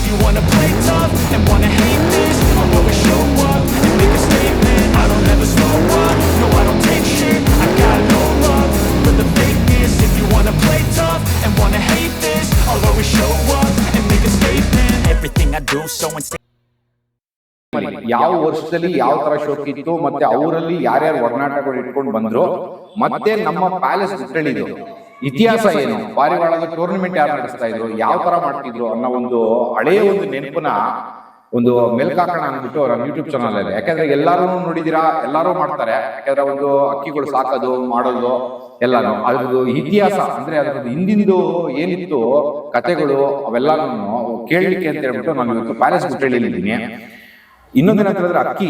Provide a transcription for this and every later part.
you wanna play tough and wanna hate this, I'll always show up and make a statement. I don't ever slow up, no I don't take shit. I got no love for the fakeness. If you wanna play tough and wanna hate this, I'll always show up and make a statement. Everything I do so insane. ಯಾವ ವರ್ಷದಲ್ಲಿ ಯಾವ ತರ ಶೋಕ್ ಇತ್ತು ಮತ್ತೆ ಅವರಲ್ಲಿ ಯಾರ್ಯಾರು ಒಡನಾಟಗಳು ಇಟ್ಕೊಂಡು ಬಂದ್ರು ಮತ್ತೆ ನಮ್ಮ ಪ್ಯಾಲೇಸ್ ಹುಟ್ಟಳಿದು ಇತಿಹಾಸ ಏನು, ಪಾರಿವಾಳದ ಟೂರ್ನಮೆಂಟ್ ಯಾರು ನಡೆಸ್ತಾ ಇದ್ರು, ಯಾವ ತರ ಮಾಡ್ತಿದ್ರು ಅನ್ನೋ ಒಂದು ಹಳೆಯ ಒಂದು ನೆನಪನ್ನ ಒಂದು ಮೆಲ್ಕಾಕೋಣ ಅಂದ್ಬಿಟ್ಟು ಅವ್ರ ಯೂಟ್ಯೂಬ್ ಚಾನಲ್ ಇದೆ. ಯಾಕಂದ್ರೆ ಎಲ್ಲಾರು ನೋಡಿದಿರಾ, ಎಲ್ಲಾರು ಮಾಡ್ತಾರೆ. ಯಾಕಂದ್ರೆ ಒಂದು ಅಕ್ಕಿಗಳು ಸಾಕೋದು ಮಾಡೋದು ಎಲ್ಲಾನು ಅದ್ರದ್ದು ಇತಿಹಾಸ ಅಂದ್ರೆ ಅದ್ರದ್ದು ಹಿಂದಿಂದು ಏನಿತ್ತು ಕತೆಗಳು ಅವೆಲ್ಲಾನು ಕೇಳಲಿಕ್ಕೆ ಅಂತ ಹೇಳ್ಬಿಟ್ಟು ನಾನು ಇವತ್ತು ಪ್ಯಾಲೇಸ್ ಹುಟ್ಟಳಿಲಿದ್ದೀನಿ. ಇನ್ನೊಂದೇನ ಹೇಳಿದ್ರೆ ಅಕ್ಕಿ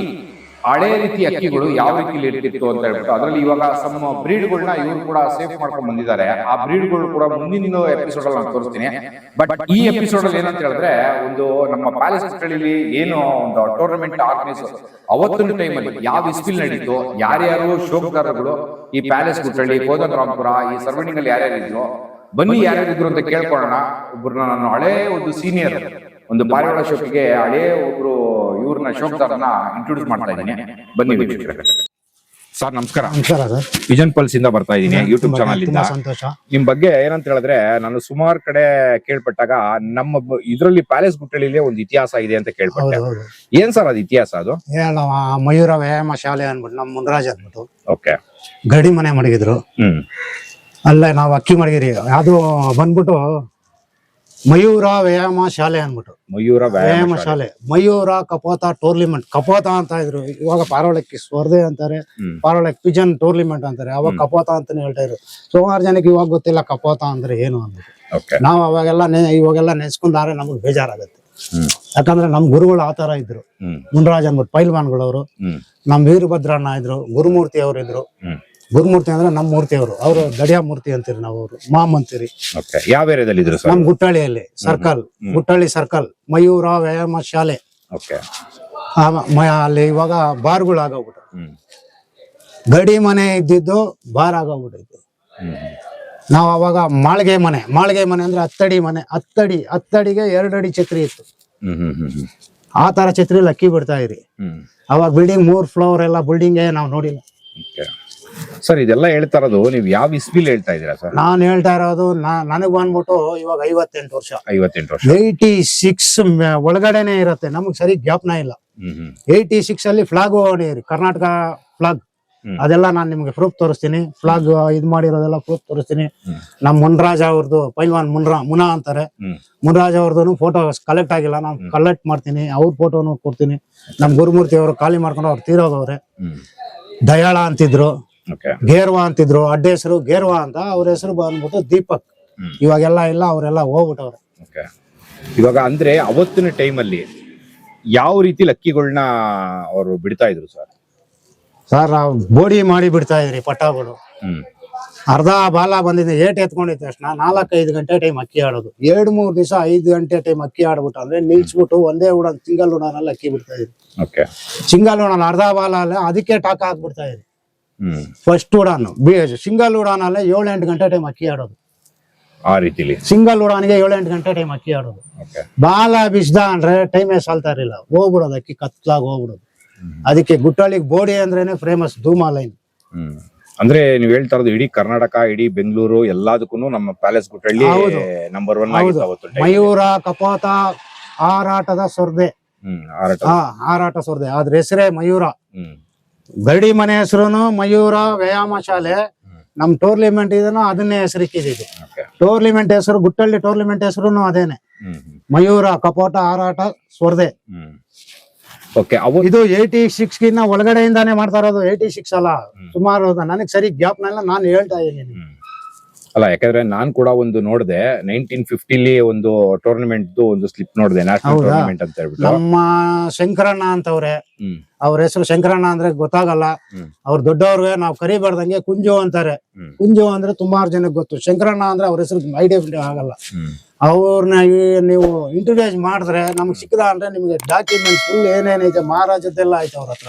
ಹಳೆ ರೀತಿ ಅಕ್ಕಿಗಳು ಯಾವ ರೀತಿಲಿ ಇರ್ತಿತ್ತು ಅಂತ ಹೇಳ್ಬಿಟ್ಟು ಅದರಲ್ಲಿ ಇವಾಗ ಸಮ್ ಬ್ರೀಡ್ಗಳನ್ನ ಇವ್ರು ಕೂಡ ಸೇಫ್ ಮಾಡ್ಕೊಂಡು ಬಂದಿದ್ದಾರೆ. ಆ ಬ್ರೀಡ್ಗಳು ಕೂಡ ಮುಂದಿನ ಎಪಿಸೋಡ್ ಅಲ್ಲಿ ನಾನು ತೋರಿಸ್ತೀನಿ. ಬಟ್ ಈ ಎಪಿಸೋಡ್ ಅಲ್ಲಿ ಏನಂತ ಹೇಳಿದ್ರೆ ಒಂದು ನಮ್ಮ ಪ್ಯಾಲೇಸ್ ಹುಟ್ಟಳಿಲಿ ಏನು ಒಂದು ಟೂರ್ನಮೆಂಟ್ ಆರ್ಗನೈಸ್ ಅವತ್ತಿನ ಟೈಮಲ್ಲಿ ಯಾವ ಇಸ್ಪಿಲ್ ನಡೀತು, ಯಾರ್ಯಾರು ಶೋಕಗಾರಗಳು ಈ ಪ್ಯಾಲೇಸ್ ಹುಟ್ಟಳಿ, ಕೋದಂಡರಾಮಪುರ ಈ ಸರ್ವಣಿಂಗ್ ಅಲ್ಲಿ ಯಾರ್ಯಾರಿದ್ರು, ಬನ್ನಿ ಯಾರ್ಯಾರಿದ್ರು ಅಂತ ಕೇಳ್ಕೊಳ್ಳೋಣ. ಒಬ್ಬರನ್ನ ನಾನು ಹಳೆ ಒಂದು ಸೀನಿಯರ್ ಒಂದು ಪಾರಿವಾಳ ಶೋಕಿಗೆ ಹಳೇ ಒಬ್ರು ಇವ್ರನ್ನ ಶೋಕ್ದಾರನ್ನ ಇಂಟ್ರೊಡ್ಯೂಸ್ ಮಾಡ್ತಾ ಇದ್ದೀನಿ. ಬನ್ನಿ ಸರ್. ನಮಸ್ಕಾರ. ವಿಜನ್ ಪಲ್ಸ್ ಇಂದ ಬರ್ತಾ ಇದ್ದೀನಿ, ಯೂಟ್ಯೂಬ್ ಚಾನಲ್ ಇಂದ. ನಿಮ್ ಬಗ್ಗೆ ಏನಂತ ಹೇಳಿದ್ರೆ ನಾನು ಸುಮಾರು ಕಡೆ ಕೇಳ್ಪಟ್ಟಾಗ ನಮ್ಮ ಇದ್ರಲ್ಲಿ ಪ್ಯಾಲೇಸ್ ಗುಟ್ಟಳಿಲಿ ಒಂದು ಇತಿಹಾಸ ಇದೆ ಅಂತ ಕೇಳ್ಪಟ್ಟೆ. ಏನ್ ಸರ್ ಅದು ಇತಿಹಾಸ? ಅದು ಮಯೂರ ವ್ಯಾಯಾಮ ಶಾಲೆ ಅನ್ಬಿಟ್ಟು ನಮ್ಮ ಮುನ್ರಾಜ್ ಅನ್ಬಿಟ್ಟು ಓಕೆ ಗಡಿ ಮನೆ ಮಡಗಿದ್ರು. ಅಲ್ಲೇ ನಾವು ಅಕ್ಕಿ ಮಡಗಿರಿ. ಅದು ಬಂದ್ಬಿಟ್ಟು ಮಯೂರ ವ್ಯಾಯಾಮ ಶಾಲೆ ಅನ್ಬಿಟ್ಟು ಮಯೂರ ವ್ಯಾಯಾಮ ಶಾಲೆ, ಮಯೂರ ಕಪೋತ ಟೂರ್ನಿಮೆಂಟ್. ಕಪೋತ ಅಂತ ಇದ್ರು, ಇವಾಗ ಪಾರೋಳಕ್ಕಿ ಸ್ಪರ್ಧೆ ಅಂತಾರೆ, ಪಾರೋಳಕ್ಕಿ ಪಿಜನ್ ಟೂರ್ನಿಮೆಂಟ್ ಅಂತಾರೆ. ಅವಾಗ ಕಪೋತ ಅಂತಾನೆ ಹೇಳ್ತಾ ಇದ್ರು. ಸುಮಾರು ಜನಕ್ಕೆ ಇವಾಗ ಗೊತ್ತಿಲ್ಲ ಕಪೋತ ಅಂದ್ರೆ ಏನು ಅಂದ್ಬಿಟ್ಟು. ನಾವು ಇವಾಗೆಲ್ಲ ನೆನ್ಸ್ಕೊಂಡ್ರೆ ನಮಗ್ ಬೇಜಾರಾಗತ್ತೆ. ಯಾಕಂದ್ರೆ ನಮ್ ಗುರುಗಳು ಆತರ ಇದ್ರು. ಮುನ್ರಾಜ್ ಅನ್ಬಿಟ್ಟು ಪೈಲ್ವಾನ್ಗಳವರು, ನಮ್ ವೀರಭದ್ರಣ್ಣ ಇದ್ರು, ಗುರುಮೂರ್ತಿ ಅವ್ರು ಇದ್ರು. ಗುರುಮೂರ್ತಿ ಅಂದ್ರೆ ನಮ್ಮ ಮೂರ್ತಿ ಅವರು ಗಡಿಯಾ ಮೂರ್ತಿ ಅಂತೀರಿ ನಾವು, ಅವರು ಮಾಮ್ ಅಂತೀರಿ. ಯಾವ ಏರಿಯಾದಲ್ಲಿ ಇದ್ರು? ನಮ್ ಗುಟ್ಟಳ್ಳಿಯಲ್ಲಿ ಸರ್ಕಲ್, ಗುಟ್ಟಳ್ಳಿ ಸರ್ಕಲ್ ಮಯೂರ ವ್ಯಾಯಾಮ ಶಾಲೆ. ಅಲ್ಲಿ ಇವಾಗ ಬಾರ್ಗಳು ಆಗೋಗ್ಬಿಟ್ಟು, ಗಡಿ ಮನೆ ಇದ್ದಿದ್ದು ಬಾರ್ ಆಗೋಗ್ಬಿಟ್ಟಿತ್ತು. ನಾವ್ ಅವಾಗ ಮಾಳಿಗೆ ಮನೆ ಅಂದ್ರೆ ಹತ್ತಡಿ ಮನೆ, ಹತ್ತಡಿಗೆ 2 ಅಡಿ ಛತ್ರಿ ಇತ್ತು. ಆ ತರ ಛತ್ರಿಲಿ ಅಕ್ಕಿ ಬಿಡ್ತಾ ಇರಿ. ಅವಾಗ ಬಿಲ್ಡಿಂಗ್ 3 ಫ್ಲೋರ್ ಎಲ್ಲ ಬಿಲ್ಡಿಂಗ್ ನಾವು ನೋಡಿಲ್ಲ. ಸರ್ ಇದೆಲ್ಲ ಹೇಳ್ತಾ ಇರೋದು ನೀವು ಯಾವ ಇಸ್ವಿಲ್ ಹೇಳ್ತಾ ಇದೀರಾ ಸರ್? ನಾನು ಹೇಳ್ತಾ ಇರೋದು ನನಗ್ ಬಂದ್ಬಿಟ್ಟು ಇವಾಗ 58 ವರ್ಷ. 86 ಒಳಗಡೆನೆ ಇರುತ್ತೆ. ನಮಗ್ ಸರಿ ಜ್ಞಾಪನ ಇಲ್ಲ. 86 ಅಲ್ಲಿ ಫ್ಲಾಗ್ ಹೊಡಿರಿ, ಕರ್ನಾಟಕ ಫ್ಲಾಗ್. ಅದೆಲ್ಲ ನಾನು ನಿಮ್ಗೆ ಪ್ರೂಫ್ ತೋರಿಸ್ತೀನಿ. ಫ್ಲಾಗ್ ಇದ್ ಮಾಡಿರೋದೆಲ್ಲ ಪ್ರೂಫ್ ತೋರಿಸ್ತೀನಿ. ನಮ್ ಮುನ್ರಾಜ್ ಅವ್ರದ್ದು ಪೈಲ್ವಾನ್ ಮುನಾ ಅಂತಾರೆ. ಮುನ್ರಾಜ್ ಅವ್ರದ್ದು ಫೋಟೋ ಕಲೆಕ್ಟ್ ಆಗಿಲ್ಲ, ನಾನು ಕಲೆಕ್ಟ್ ಮಾಡ್ತೀನಿ. ಅವ್ರ ಫೋಟೋನು ಕೊಡ್ತೀನಿ. ನಮ್ ಗುರುಮೂರ್ತಿ ಅವರು ಖಾಲಿ ಮಾಡ್ಕೊಂಡು ಅವ್ರು ತೀರೋಗವ್ರೆ. ದಯಾಳ ಅಂತಿದ್ರು, ಗೇರ್ವಾ ಅಂತಿದ್ರು. ಅಡ್ಡ ಹೆಸರು ಗೇರ್ವಾ ಅಂತ, ಅವ್ರ ಹೆಸರು ಬಂದ್ಬಿಟ್ಟು ದೀಪಕ್. ಇವಾಗೆಲ್ಲ ಇಲ್ಲ, ಅವರೆಲ್ಲ ಹೋಗ್ಬಿಟ್ಟವ್ರೆ. ಇವಾಗ ಅಂದ್ರೆ ಅವತ್ತಿನ ಟೈಮಲ್ಲಿ ಯಾವ ರೀತಿ ಅಕ್ಕಿಗಳನ್ನ ಅವರು ಬಿಡ್ತಾ ಇದ್ರು ಸರ್? ಬೋಡಿ ಮಾಡಿ ಬಿಡ್ತಾ ಇದ್ರಿ ಪಟ್ಟಾಗಳು. ಅರ್ಧ ಬಾಲ ಬಂದಿದೆ, ಏಟ್ ಎತ್ಕೊಂಡಿದ್ದ ತಕ್ಷಣ 4-5 ಗಂಟೆ ಟೈಮ್ ಅಕ್ಕಿ ಆಡೋದು. 2-3 ದಿವಸ 5 ಗಂಟೆ ಟೈಮ್ ಅಕ್ಕಿ ಆಡ್ಬಿಟ್ಟು ಅಂದ್ರೆ ನಿಲ್ಸ್ಬಿಟ್ಟು ಒಂದೇ ಉಡನ್ ಸಿಂಗಲ್ ಉಡನಲ್ಲಿ ಅಕ್ಕಿ ಬಿಡ್ತಾ ಇದ್ರಿ. ಸಿಂಗಲ್ ಉಡನ್ ಅರ್ಧ ಬಾಲ ಅಲ್ಲ, ಅದಕ್ಕೆ ಟಾಕ್ ಹಾಕ್ಬಿಡ್ತಾ ಇದ್ರಿ. ಫಸ್ಟ್ ಉಡಾನ್ ಸಿಂಗಲ್ ಉಡಾನ್ ಅಲ್ಲೇ 7-8 ಗಂಟೆ ಟೈಮ್ ಅಕ್ಕಿ ಆಡೋದು. ಆ ರೀತಿಲಿ ಸಿಂಗಲ್ ಉಡಾನ್ಗೆ 7-8 ಗಂಟೆ ಟೈಮ್ ಅಕ್ಕಿ ಆಡೋದು. ಬಾಲ ಬಿಸ್ದ ಅಂದ್ರೆ ಟೈಮೇ ಸಾಲ್ತಾ ಇರಲಿಲ್ಲ, ಹೋಗ್ಬಿಡೋದು ಅಕ್ಕಿ ಕತ್ಲಾಗ ಹೋಗ್ಬಿಡೋದು. ಅದಕ್ಕೆ ಗುಟ್ಟಳ್ಳಿಗೆ ಬೋಡಿ ಅಂದ್ರೇನೆ ಫೇಮಸ್, ಧೂಮಾ ಲೈನ್. ಅಂದ್ರೆ ನೀವ್ ಹೇಳ್ತಾ ಇರೋದು ಇಡೀ ಕರ್ನಾಟಕ, ಇಡೀ ಬೆಂಗಳೂರು ಎಲ್ಲದಕ್ಕೂ ನಮ್ಮ ಪ್ಯಾಲೇಸ್ ಗುಟ್ಟಳ್ಳಿ ನಂಬರ್ 1 ಆಗಿತ್ತು. ಮಯೂರ ಕಪೋತ ಹಾರಾಟದ ಸ್ಪರ್ಧೆ, ಹಾರಾಟ ಸ್ಪರ್ಧೆ, ಅದ್ರ ಹೆಸರೇ ಮಯೂರ. ಗಡಿ ಮನೆ ಹೆಸರುನು ಮಯೂರ ವ್ಯಾಯಾಮ ಶಾಲೆ. ನಮ್ ಟೂರ್ನಿಮೆಂಟ್ ಇದನ್ನು ಅದನ್ನೇ ಹೆಸರಿಕ್ಕಿದ್ದೀವಿ. ಟೂರ್ನಿಮೆಂಟ್ ಹೆಸರು ಗುಟ್ಟಳ್ಳಿ, ಟೂರ್ನಿಮೆಂಟ್ ಹೆಸರುನು ಅದೇನೆ, ಮಯೂರ ಕಪೋಟ ಹಾರಾಟ ಸ್ಪರ್ಧೆ. ಇದು 86 ಗಿನ್ನ ಒಳಗಡೆಯಿಂದಾನೇ ಮಾಡ್ತಾ ಇರೋದು. 86 ಅಲ್ಲ, ಸುಮಾರು ನನಗ್ ಸರಿ ಜ್ಞಾಪನ ಇಲ್ಲ, ನಾನು ಹೇಳ್ತಾ ಇದ್ದೀನಿ. ಅಲ್ಲ, ಯಾಕಂದ್ರೆ ನಾನ್ ಕೂಡ ಒಂದು ನೋಡಿದೆ 1950 ಒಂದು ಟೂರ್ನಮೆಂಟ್ ಒಂದು ಸ್ಲಿಪ್ ನೋಡಿದೆ, ನ್ಯಾಷನಲ್ ಟೂರ್ನಮೆಂಟ್ ಅಂತ ಹೇಳ್ಬಿಟ್ಟು. ನಮ್ಮ ಶಂಕರಣ್ಣ ಅಂತವ್ರೆ, ಅವ್ರ ಹೆಸರು ಶಂಕರಣ್ಣ ಅಂದ್ರೆ ಗೊತ್ತಾಗಲ್ಲ. ಅವ್ರ ದೊಡ್ಡವ್ರಿಗೆ ನಾವು ಕರಿಬಾರ್ದಂಗೆ ಕುಂಜು ಅಂತಾರೆ. ಕುಂಜು ಅಂದ್ರೆ ಸುಮಾರು ಜನಕ್ಕೆ ಗೊತ್ತು. ಶಂಕರಣ್ಣ ಅಂದ್ರೆ ಅವ್ರ ಹೆಸರು ಐಡೆಂಟಿಫೈ ಆಗಲ್ಲ. ಅವ್ರನ್ನ ನೀವು ಇಂಟ್ರೊಡ್ಯೂಸ್ ಮಾಡಿದ್ರೆ ನಮ್ಗೆ ಸಿಕ್ಕದ ಅಂದ್ರೆ ನಿಮ್ಗೆ ಡಾಕ್ಯುಮೆಂಟ್ ಫುಲ್ ಏನೇನೈತೆ ಮಹಾರಾಜದ್ದೆಲ್ಲ ಆಯ್ತು ಅವ್ರ ಹತ್ರ.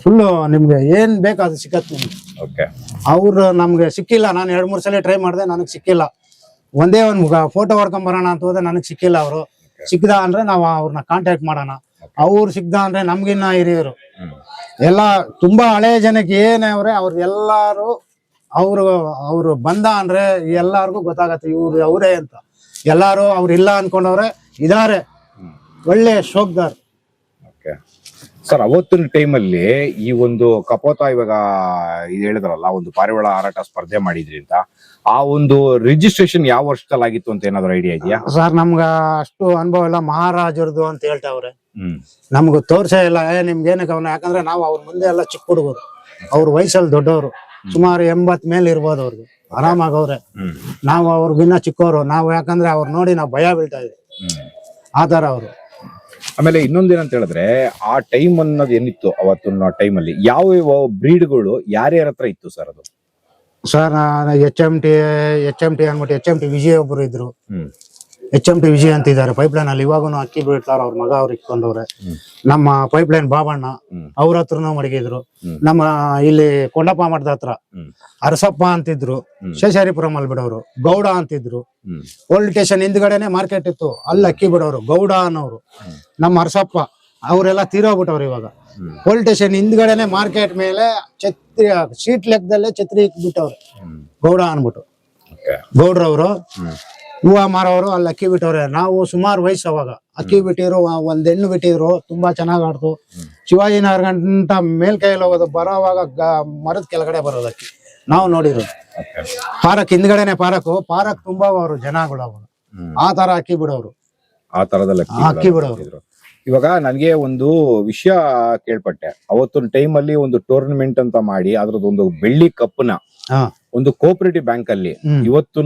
ಫುಲ್ಲು ನಿಮ್ಗೆ ಏನ್ ಬೇಕು ಅದು ಸಿಕ್ಕತ್ ನಿಮ್ಗೆ. ಅವ್ರು ನಮ್ಗೆ ಸಿಕ್ಕಿಲ್ಲ. ನಾನು 2-3 ಸಲ ಟ್ರೈ ಮಾಡಿದೆ, ನನಗೆ ಸಿಕ್ಕಿಲ್ಲ. ಒಂದೇ ಒಂದು ಫೋಟೋ ಹೊಡ್ಕೊಂಡ್ ಬರೋಣ ಅಂತ ಹೋದ್ರೆ ನನಗೆ ಸಿಕ್ಕಿಲ್ಲ ಅವರು. ಸಿಕ್ಕದ ಅಂದ್ರೆ ನಾವು ಅವ್ರನ್ನ ಕಾಂಟ್ಯಾಕ್ಟ್ ಮಾಡೋಣ. ಅವ್ರು ಸಿಕ್ದ ಅಂದ್ರೆ ನಮ್ಗಿನ್ನ ಹಿರಿಯರು ಎಲ್ಲ ತುಂಬಾ ಹಳೆ ಜನಕ್ಕೆ ಏನೇ ಅವ್ರೆಲ್ಲಾರು ಅವ್ರು ಬಂದ ಅಂದ್ರೆ ಎಲ್ಲಾರ್ಗು ಗೊತ್ತಾಗತ್ತೆ ಇವ್ರು ಅವರೇ ಅಂತ. ಎಲ್ಲಾರು ಅವ್ರಿಲ್ಲ ಅನ್ಕೊಂಡವ್ರೆ ಇದಾರೆ, ಒಳ್ಳೆ ಶೋಕ್ದಾರ್. ಸರ್ ಅವತ್ತಿನ ಟೈಮಲ್ಲಿ ಈ ಒಂದು ಕಪೋತ ಇವಾಗ ಇದು ಹೇಳಿದ್ರಲ್ಲ, ಒಂದು ಪಾರಿವಾಳ ಹಾರಾಟ ಸ್ಪರ್ಧೆ ಮಾಡಿದ್ರಿ ಅಂತ, ಆ ಒಂದು ರಿಜಿಸ್ಟ್ರೇಷನ್ ಯಾವ ವರ್ಷದಲ್ಲಿ ಆಗಿತ್ತು ಅಂತ ಏನಾದ್ರು ಐಡಿಯಾ ಇದೆಯಾ? ಸರ್ ನಮ್ಗ ಅಷ್ಟು ಅನುಭವ ಇಲ್ಲ, ಮಹಾರಾಜರದು ಅಂತ ಹೇಳ್ತಾವ್ರೆ. ನಮ್ಗೆ ತೋರ್ಸೇ ಇಲ್ಲ. ನಿಮ್ಗೆ ಏನಕ್ಕೆ ಅವನ, ಯಾಕಂದ್ರೆ ನಾವು ಅವ್ರ ಮುಂದೆ ಎಲ್ಲ ಚಿಕ್ಕ ಹುಡುಗರು, ಅವ್ರ ವಯಸ್ಸಲ್ಲಿ ದೊಡ್ಡವರು, ಸುಮಾರು 80 ಮೇಲೆ ಇರ್ಬೋದು ಅವ್ರಿಗೆ, ಆರಾಮಾಗವ್ರೆ. ನಾವು ಅವ್ರಿಗಿನ್ನ ಚಿಕ್ಕವರು ನಾವು, ಯಾಕಂದ್ರೆ ಅವ್ರು ನೋಡಿ ನಾವು ಭಯ ಬೀಳ್ತಾ ಇದ್ವಿ ಆತರ ಅವರು. ಆಮೇಲೆ ಇನ್ನೊಂದೇನಂತ ಹೇಳಿದ್ರೆ, ಆ ಟೈಮ್ ಅನ್ನೋದು ಏನಿತ್ತು ಅವತ್ತಿನ ಟೈಮಲ್ಲಿ, ಯಾವ ಬ್ರೀಡ್ಗಳು ಯಾರ್ಯಾರ ಹತ್ರ ಇತ್ತು ಸರ್ ಅದು? ಸರ್ HMT ಅನ್ಬಿಟ್ಟು HMT ವಿಜಯ್ ಒಬ್ರು ಇದ್ರು. HMT ವಿಜಯ್ ಅಂತ ಇದಾರೆ ಪೈಪ್ಲೈನ್ ಅಲ್ಲಿ, ಇವಾಗೂ ಅಕ್ಕಿ ಬೀಳ್ತಾರ. ಅವ್ರ ಮಗ ಅವ್ರು ಇಟ್ಕೊಂಡವ್ರೆ. ನಮ್ಮ ಪೈಪ್ಲೈನ್ ಬಾಬಣ್ಣ ಅವ್ರ ಹತ್ರನೂ ಮಡಗಿದ್ರು. ನಮ್ಮ ಇಲ್ಲಿ ಕೊಂಡಪ್ಪ ಮಠದ ಹತ್ರ ಅರಸಪ್ಪ ಅಂತಿದ್ರು, ಶೇಷಾರಿಪುರಂ ಅಲ್ಲಿ ಬಿಡೋರು. ಗೌಡ ಅಂತಿದ್ರು, ಪೊಲೀಸ್ ಸ್ಟೇಷನ್ ಹಿಂದ್ಗಡೆನೆ ಮಾರ್ಕೆಟ್ ಇತ್ತು, ಅಲ್ಲಿ ಅಕ್ಕಿ ಬಿಡೋರು ಗೌಡ ಅನ್ನೋರು. ನಮ್ಮ ಅರಸಪ್ಪ ಅವರೆಲ್ಲ ತೀರೋಗ್ಬಿಟ್ಟವ್ರು ಇವಾಗ. ಪೊಲೀಸ್ ಸ್ಟೇಷನ್ ಹಿಂದ್ಗಡೆನೆ ಮಾರ್ಕೆಟ್ ಮೇಲೆ ಛತ್ರಿ ಶೀಟ್ ಲೆಕ್ಕದಲ್ಲೇ ಛತ್ರಿ ಇಕ್ಬಿಟ್ಟವ್ರು, ಗೌಡ ಅನ್ಬಿಟ್ಟು. ಗೌಡ್ರವ್ರು ಹೂವ ಮಾರೋರು ಅಲ್ಲಿ ಅಕ್ಕಿ ಬಿಟ್ಟವ್ರೆ. ನಾವು ಸುಮಾರು ವಯಸ್ಸು ಅವಾಗ ಅಕ್ಕಿ ಬಿಟ್ಟಿದ್ರು. ಒಂದ್ ಹೆಣ್ಣು ಬಿಟ್ಟಿದ್ರು, ತುಂಬಾ ಚೆನ್ನಾಗ್ ಆಡ್ತು. ಶಿವಾಜಿನಗರ ಗಂಟ ಮೇಲ್ಕೈಯಲ್ಲಿ ಹೋಗೋದು, ಬರೋವಾಗ ಮರದ ಕೆಳಗಡೆ ಬರೋದು ಅಕ್ಕಿ ನಾವು ನೋಡಿದ್ರು. ಪಾರಕ್ ಹಿಂದ್ಗಡೆನೆ ಪಾರಕ್ ತುಂಬಾ ಅವರು ಜನಗಳು ಅವಾಗ ಆ ತರ ಅಕ್ಕಿ ಬಿಡೋರು, ಆ ತರದಲ್ಲಿ ಅಕ್ಕಿ ಬಿಡೋರು. ಇವಾಗ ನನಗೆ ಒಂದು ವಿಷಯ ಕೇಳ್ಪಟ್ಟೆ, ಅವತ್ತೊಂದು ಟೈಮ್ ಅಲ್ಲಿ ಒಂದು ಟೂರ್ನಮೆಂಟ್ ಅಂತ ಮಾಡಿ ಅದ್ರದ್ದು ಒಂದು ಬೆಳ್ಳಿ ಕಪ್ನ ಒಂದು ಕೋಆಪರೇಟಿವ್ ಬ್ಯಾಂಕ್ ಅಲ್ಲಿ ಇವತ್ತೂ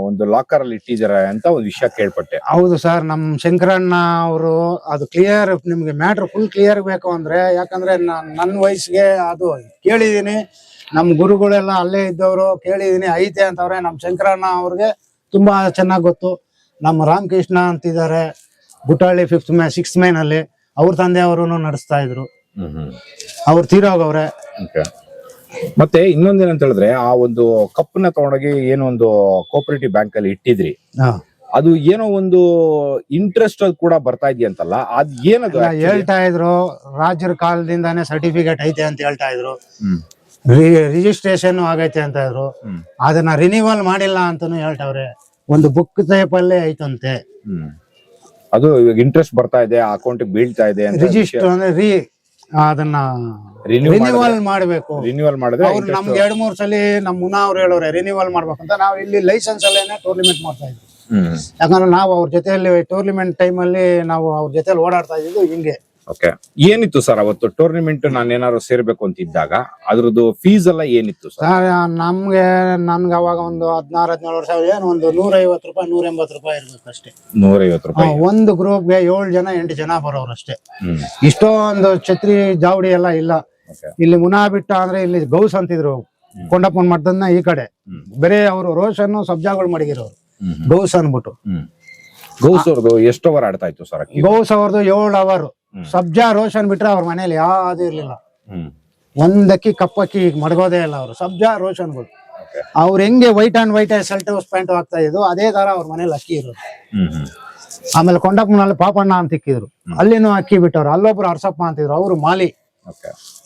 ಒಂದು ಲಾಕರ್ ಅಲ್ಲಿ ಇಟ್ಟಿದ್ದಾರೆ ಅಂತ ಒಂದು ವಿಷಯ ಕೇಳ್ಪಟ್ಟೆ. ಹೌದು ಸರ್, ನಮ್ ಶಂಕರಣ್ಣ ಅವರು ಅದು ಕ್ಲಿಯರ್, ನಿಮ್ಗೆ ಮ್ಯಾಟ್ರ್ ಫುಲ್ ಕ್ಲಿಯರ್ ಬೇಕು ಅಂದ್ರೆ, ಯಾಕಂದ್ರೆ ನನ್ನ ವಯಸ್ಸಿಗೆ ಅದು ಕೇಳಿದೀನಿ. ನಮ್ ಗುರುಗಳೆಲ್ಲ ಅಲ್ಲೇ ಇದ್ದವರು ಕೇಳಿದೀನಿ, ಐತೆ ಅಂತವ್ರೆ. ನಮ್ ಶಂಕರಣ್ಣ ಅವ್ರಿಗೆ ತುಂಬಾ ಚೆನ್ನಾಗ್ ಗೊತ್ತು. ನಮ್ಮ ರಾಮಕೃಷ್ಣ ಅಂತಿದ್ದಾರೆ ಗುಟ್ಟಹಳ್ಳಿ 6th ಮೈನ್ ಅಲ್ಲಿ, ಅವ್ರ ತಂದೆಯವರು ನಡೆಸ್ತಾ ಇದ್ರು. ಅವ್ರು ತೀರೋಗವ್ರೆ. ಮತ್ತೆ ಇನ್ನೊಂದೇನಂತ ಹೇಳಿದ್ರೆ, ಆ ಒಂದು ಕಪ್ನ ತಗೊಂಡೋಗಿ ಏನೋ ಒಂದು ಕೋಆಪರೇಟಿವ್ ಬ್ಯಾಂಕ್ ಅಲ್ಲಿ ಇಟ್ಟಿದ್ರಿ, ಅದು ಏನೋ ಒಂದು ಇಂಟ್ರೆಸ್ಟ್ ಕೂಡ ಬರ್ತಾ ಇದೆಯಂತಲ್ಲ, ಅದ್ ಏನದು? ಹೇಳ್ತಾ ಇದ್ರು ರಾಜ್ಯರ ಕಾಲದಿಂದಾನೇ ಸರ್ಟಿಫಿಕೇಟ್ ಐತೆ ಅಂತ ಹೇಳ್ತಾ ಇದ್ರು, ರಿಜಿಸ್ಟ್ರೇಷನ್ ಆಗೈತೆ ಅಂತ ಇದ್ರು. ಅದನ್ನ ರಿನಿವಲ್ ಮಾಡಿಲ್ಲ ಅಂತಾನು ಹೇಳ್ತಾವ್ರೆ. ಒಂದು ಬುಕ್ ಟೈಪಲ್ಲೇ ಐತಂತೆ. ಅದು ಇವಾಗ ಇಂಟ್ರೆಸ್ಟ್ ಬರ್ತಾ ಇದೆ, ಅಕೌಂಟ್ ಬೀಳ್ತಾ ಇದೆ. ರಿಜಿಸ್ಟರ್ ಅಂದ್ರೆ ಅದನ್ನ ರಿನಿವಲ್ ಮಾಡ್ಬೇಕು. ರಿನಿವಲ್ ಮಾಡಿದ್ರೆ ಅವ್ರು ನಮ್ಗೆ 2-3 ಸಲ ನಮ್ಮ ಮುನಾ ಅವ್ರು ಹೇಳೋರೆ ರಿನಿವಲ್ ಮಾಡ್ಬೇಕಂತ. ನಾವು ಇಲ್ಲಿ ಲೈಸೆನ್ಸ್ ಅಲ್ಲೇನೆ ಟೂರ್ನಿಮೆಂಟ್ ಮಾಡ್ತಾ ಇದ್ವಿ. ಯಾಕಂದ್ರೆ ನಾವು ಅವ್ರ ಜೊತೆಯಲ್ಲಿ ಟೂರ್ನಿಮೆಂಟ್ ಟೈಮ್ ಅಲ್ಲಿ ನಾವು ಅವ್ರ ಜೊತೆಲಿ ಓಡಾಡ್ತಾ ಇದ್ದು ಹಿಂಗೆ. ಓಕೆ, ಏನಿತ್ತು ಸರ್ ಅವತ್ತು ಟೂರ್ನಿಮೆಂಟ್ ನಾನೇನಾದ್ರು ಸೇರ್ಬೇಕು ಅಂತ ಇದ್ದಾಗ ಅದ್ರದ್ದು ಫೀಸ್ ಎಲ್ಲ ಏನಿತ್ತು ಸರ್? ನನ್ಗೆ ಅವಾಗ ಒಂದು 16-17 ವರ್ಷ, ಏನು ಒಂದು 150 ರೂಪಾಯಿ 180 ರೂಪಾಯಿ ಇರ್ಬೇಕು ಅಷ್ಟೇ. 150 ರೂಪಾಯಿ ಒಂದು ಗ್ರೂಪ್ಗೆ 7 ಜನ 8 ಜನ ಬರೋರು ಅಷ್ಟೇ. ಇಷ್ಟೊಂದು ಛತ್ರಿ ಜಾವಡಿ ಎಲ್ಲ ಇಲ್ಲ. ಇಲ್ಲಿ ಮುನಾ ಬಿಟ್ಟ ಅಂದ್ರೆ ಇಲ್ಲಿ ಗೌಸ್ ಅಂತಿದ್ರು, ಕೊಂಡಪ್ಪನ ಮಠದನ್ನ ಈ ಕಡೆ ಬೇರೆ ಅವರು ರೋಷನ್ ಸಬ್ಜಾಗಳು ಮಡಗಿರೋರು ಗೌಸ್ ಅನ್ಬಿಟ್ಟು. ಗೌಸ್ ಅವ್ರದ್ದು ಎಷ್ಟು ಅವರ್ ಆಡ್ತಾ ಇತ್ತು ಸರ್? ಗೌಸ್ ಅವ್ರದ್ದು 7 ಅವರ್. ಸಬ್ಜಾ ರೋಷನ್ ಬಿಟ್ರೆ ಅವ್ರ ಮನೇಲಿ ಯಾವ್ದು ಇರ್ಲಿಲ್ಲ. ಒಂದಕ್ಕಿ ಕಪ್ಪಕ್ಕಿ ಮಡಗೋದೇ ಇಲ್ಲ ಅವರು. ಸಬ್ಜಾ ರೋಷನ್ಗಳು ಅವ್ರ ಹೆಂಗೆ white and white shirt pant ಹಾಕ್ತಾ ಇದ್ರು, ಅದೇ ತರ ಅವ್ರ ಮನೇಲಿ ಅಕ್ಕಿ ಇರೋದು. ಆಮೇಲೆ ಕೊಂಡಪ್ಪನಲ್ಲಿ ಪಾಪಣ್ಣ ಅಂತ ಇಕ್ಕಿದ್ರು, ಅಲ್ಲಿನೂ ಅಕ್ಕಿ ಬಿಟ್ಟವ್ರು. ಅಲ್ಲೊಬ್ರು ಅರಸಪ್ಪ ಅಂತಿದ್ರು, ಅವ್ರು ಮಾಲಿ,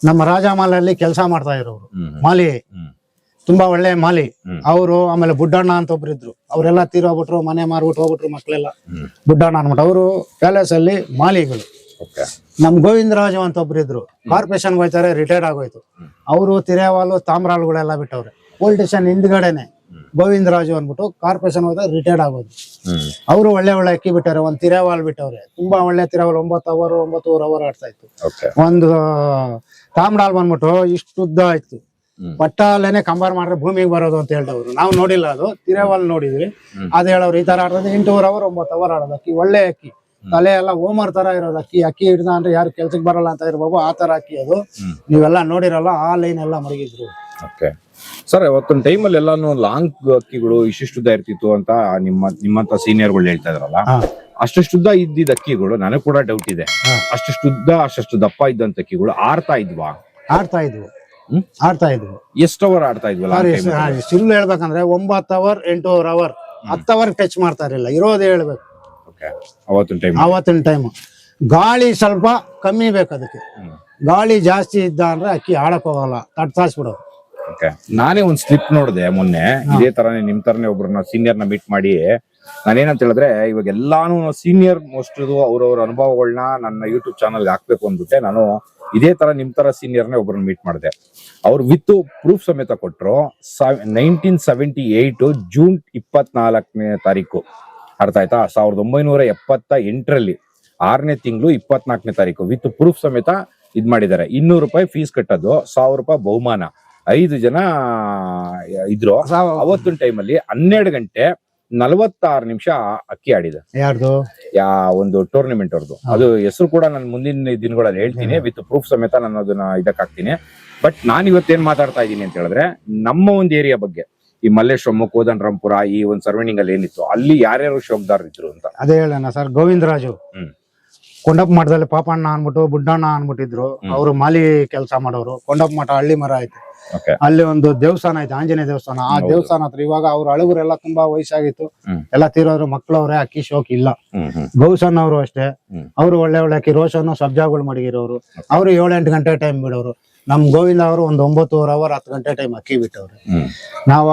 ನಮ್ಮ ರಾಜಮಾಲಲ್ಲಿ ಕೆಲಸ ಮಾಡ್ತಾ ಇದ್ರು ಅವರು. ಮಾಲಿ, ತುಂಬಾ ಒಳ್ಳೆ ಮಾಲಿ ಅವರು. ಆಮೇಲೆ ಬುಡ್ಡಣ್ಣ ಅಂತ ಒಬ್ರು ಇದ್ರು, ಅವರೆಲ್ಲ ತೀರೋಗ್ಬಿಟ್ರು, ಮನೆ ಮಾರ್ಬಿಟ್ಟು ಹೋಗ್ಬಿಟ್ರು ಮಕ್ಳೆಲ್ಲ. ಬುಡ್ಡಣ್ಣ ಅನ್ಬಿಟ್ಟು ಅವರು ಪ್ಯಾಲೇಸ್ ಅಲ್ಲಿ ಮಾಲಿಗಳು. ನಮ್ ಗೋವಿಂದರಾಜು ಅಂತ ಒಬ್ರು ಇದ್ರು, ಕಾರ್ಪೊರೇಷನ್ ಹೋಯ್ತಾರೆ, ರಿಟೈರ್ಡ್ ಆಗೋಯ್ತು. ಅವರು ತಿರೇವಾಲು ತಾಮ್ರಾಳುಗಳೆಲ್ಲ ಬಿಟ್ಟವ್ರೆ. ಪೊಲೀಸ್ ಸ್ಟೇಷನ್ ಹಿಂದ್ಗಡೆನೆ ಗೋವಿಂದರಾಜು ಅನ್ಬಿಟ್ಟು ಕಾರ್ಪೊರೇಷನ್ ಹೋದ್ರೆ ರಿಟೈರ್ಡ್ ಆಗೋದು. ಅವರು ಒಳ್ಳೆ ಅಕ್ಕಿ ಬಿಟ್ಟವ್ರೆ. ಒಂದ್ ತಿರೇವಾಲ್ ಬಿಟ್ಟವ್ರೆ, ತುಂಬಾ ಒಳ್ಳೆ ತಿರೇವಾಲ್. 9 ಅವರ್ ಆಡ್ತಾ ಇತ್ತು. ಒಂದು ತಾಮ್ರಾಲ್ ಬಂದ್ಬಿಟ್ಟು ಇಷ್ಟು ಉದ್ದ ಆಯ್ತು, ಪಟ್ಟ ಅಲ್ಲೇನೆ ಕಂಬಾರ್ ಮಾಡ್ರೆ ಭೂಮಿಗೆ ಬರೋದು ಅಂತ ಹೇಳ್ತವ್ರು. ನಾವು ನೋಡಿಲ್ಲ, ಅದು ತಿರೇವಾಲ್ ನೋಡಿದ್ವಿ. ಅದ್ ಹೇಳೋರು ಈ ತರ ಆಡೋದು 8 ಅವರ್ 9 ಅವರ್ ಆಡೋದು. ಅಕ್ಕಿ ಒಳ್ಳೆ ಅಕ್ಕಿ, ತಲೆ ಎಲ್ಲ ಓಮರ್ ತರ ಇರೋದು. ಅಕ್ಕಿ ಹಿಡ್ದ ಅಂದ್ರೆ ಯಾರು ಕೆಲ್ಸಕ್ಕೆ ಬರಲ್ಲ ಅಂತ ಇರ್ಬೋದು, ಆ ತರ ಅಕ್ಕಿ ಅದು. ನೀವೆಲ್ಲ ನೋಡಿರಲ್ಲ, ಆ ಲೈನ್ ಎಲ್ಲ ಮಡಗಿದ್ರು. ಸರ್ ಅವತ್ತೊಂದು ಟೈಮಲ್ಲಿ ಎಲ್ಲಾನು ಲಾಂಗ್ ಅಕ್ಕಿಗಳು ಇಷ್ಟಿಷ್ಟುದ್ದ ಇರ್ತಿತ್ತು ಅಂತ ನಿಮ್ಮಂತ ಸೀನಿಯರ್ಗಳು ಹೇಳ್ತಾ ಇದ್ರಲ್ಲ, ಅಷ್ಟುದ್ದ ಇದ್ದಿದ್ದ ಅಕ್ಕಿಗಳು ನನಗೆ ಕೂಡ ಡೌಟ್ ಇದೆ. ಅಷ್ಟುದ್ದ ಅಷ್ಟು ದಪ್ಪ ಇದ್ದಂತ ಅಕ್ಕಿಗಳು ಆಡ್ತಾ ಇದ್ವಾ? ಆಡ್ತಾ ಇದ್ವು. ಎಷ್ಟು ಅವರ್ ಆಡ್ತಾ ಇದ್ವಲ್ಲ? ಸುಳ್ಳು ಹೇಳ್ಬೇಕಂದ್ರೆ 9 ಅವರ್ 8 ಅವರ್ 10 ಟಚ್ ಮಾಡ್ತಾ ಇರಲಿಲ್ಲ, ಇರೋದೇ ಹೇಳ್ಬೇಕು. ಅವತ್ತಿನ ಟೈಮ್ ಗಾಳಿ ಸ್ವಲ್ಪ ಕಮ್ಮಿ ಬೇಕು ಅದಕ್ಕೆ. ಗಾಳಿ ಜಾಸ್ತಿ ಇದ್ದ ಅಂದ್ರೆ ಅಕ್ಕಿ ಆಡಕ್ ಹೋಗಲ್ಲ, ತಟ್ಟಾಸ್ಬಿಡೋದು. ನಾನೇ ಒಂದ್ ಸ್ಲಿಪ್ ನೋಡಿದೆ ಮೊನ್ನೆ, ಇದೇ ತರನೇ ನಿಮ್ ತರನೇ ಒಬ್ರನ್ನ ಸೀನಿಯರ್ ನ ಮೀಟ್ ಮಾಡಿ ನಾನೇನಂತ ಹೇಳಿದ್ರೆ, ಇವಾಗ ಎಲ್ಲಾನು ಸೀನಿಯರ್ ಮೋಸ್ಟ್ ಅವ್ರವ್ರ ಅನುಭವಗಳನ್ನ ನನ್ನ ಯೂಟ್ಯೂಬ್ ಚಾನಲ್ಗೆ ಹಾಕ್ಬೇಕು ಅಂದ್ಬಿಟ್ಟೆ ನಾನು ಇದೇ ತರ ನಿಮ್ ತರ ಸೀನಿಯರ್ನೇ ಒಬ್ರನ್ನ ಮೀಟ್ ಮಾಡಿದೆ. ಅವ್ರು ವಿತ್ ಪ್ರೂಫ್ ಸಮೇತ ಕೊಟ್ರು. 1978 ಜೂನ್ 24ನೇ ತಾರೀಕು, ಅರ್ಥ ಆಯ್ತಾ, 1978ರಲ್ಲಿ 6ನೇ ತಿಂಗಳು 24ನೇ ತಾರೀಕು ವಿತ್ ಪ್ರೂಫ್ ಸಮೇತ ಇದ್ ಮಾಡಿದ್ದಾರೆ. 200 ರೂಪಾಯಿ ಫೀಸ್ ಕಟ್ಟೋದು, 1000 ರೂಪಾಯಿ ಬಹುಮಾನ. 5 ಜನ ಇದ್ರು. ಅವತ್ತಿನ ಟೈಮಲ್ಲಿ 12 ಗಂಟೆ 46 ನಿಮಿಷ ಅಕ್ಕಿ ಆಡಿದೆ. ಯಾರ್ದು? ಒಂದು ಟೂರ್ನಿಮೆಂಟ್ ಅವ್ರದ್ದು. ಅದು ಹೆಸರು ಕೂಡ ನಾನು ಮುಂದಿನ ದಿನಗಳಲ್ಲಿ ಹೇಳ್ತೀನಿ, ವಿತ್ ಪ್ರೂಫ್ ಸಮೇತ ನಾನು ಅದನ್ನ ಇದಕ್ಕಾಗ್ತೀನಿ. ಬಟ್ ನಾನು ಇವತ್ತೇನ್ ಮಾತಾಡ್ತಾ ಇದ್ದೀನಿ ಅಂತ ಹೇಳಿದ್ರೆ, ನಮ್ಮ ಒಂದು ಏರಿಯಾ ಬಗ್ಗೆ, ಈ ಮಲ್ಲೇಶ್ವರಂ, ಕೋದಂಡರಾಂಪುರ, ಈ ಒಂದು ಸರ್ವೈಂಡಿಂಗ್ ಅಲ್ಲಿ ಏನಿತ್ತು, ಅಲ್ಲಿ ಯಾರ್ಯಾರು ಶೋಕ್ದಾರ್ ಇದ್ರು ಅಂತ ಅದೇ ಹೇಳೋಣ ಸರ್. ಗೋವಿಂದರಾಜು ಕೊಂಡಪ್ಪ ಮಠದಲ್ಲಿ ಪಾಪಣ್ಣ ಅನ್ಬಿಟ್ಟು ಬುಡ್ಡಣ್ಣ ಅನ್ಬಿಟ್ಟಿದ್ರು. ಅವರು ಮಾಲಿ ಕೆಲಸ ಮಾಡೋರು. ಕೊಂಡಪ್ಪ ಮಠ ಹಳ್ಳಿ ಮರ ಐತೆ, ಅಲ್ಲಿ ಒಂದು ದೇವಸ್ಥಾನ ಐತೆ, ಆಂಜನೇಯ ದೇವಸ್ಥಾನ. ಆ ದೇವಸ್ಥಾನ ಹತ್ರ ಇವಾಗ ಅವ್ರ ಅಳುಗರೆಲ್ಲ ತುಂಬಾ ವಯಸ್ಸಾಗಿತ್ತು, ಎಲ್ಲ ತೀರೋರು, ಮಕ್ಳವ್ರೆ, ಅಕ್ಕಿ ಶೋಕ್ ಇಲ್ಲ. ಗೌಸನ್ ಅವರು ಅಷ್ಟೇ, ಅವರು ಒಳ್ಳೆ ಅಕ್ಕಿ ರೋಷನ್ ಸಬ್ಜಾಗಳು ಮಡಗಿರೋರು. ಅವರು 7-8 ಗಂಟೆ ಟೈಮ್ ಬಿಡೋರು. ನಮ್ ಗೋವಿಂದ ಅವರು ಒಂದು 9 ಅವರ್ 10 ಗಂಟೆ ಟೈಮ್ ಅಕ್ಕಿ ಬಿಟ್ಟವ್ರೆ. ನಾವು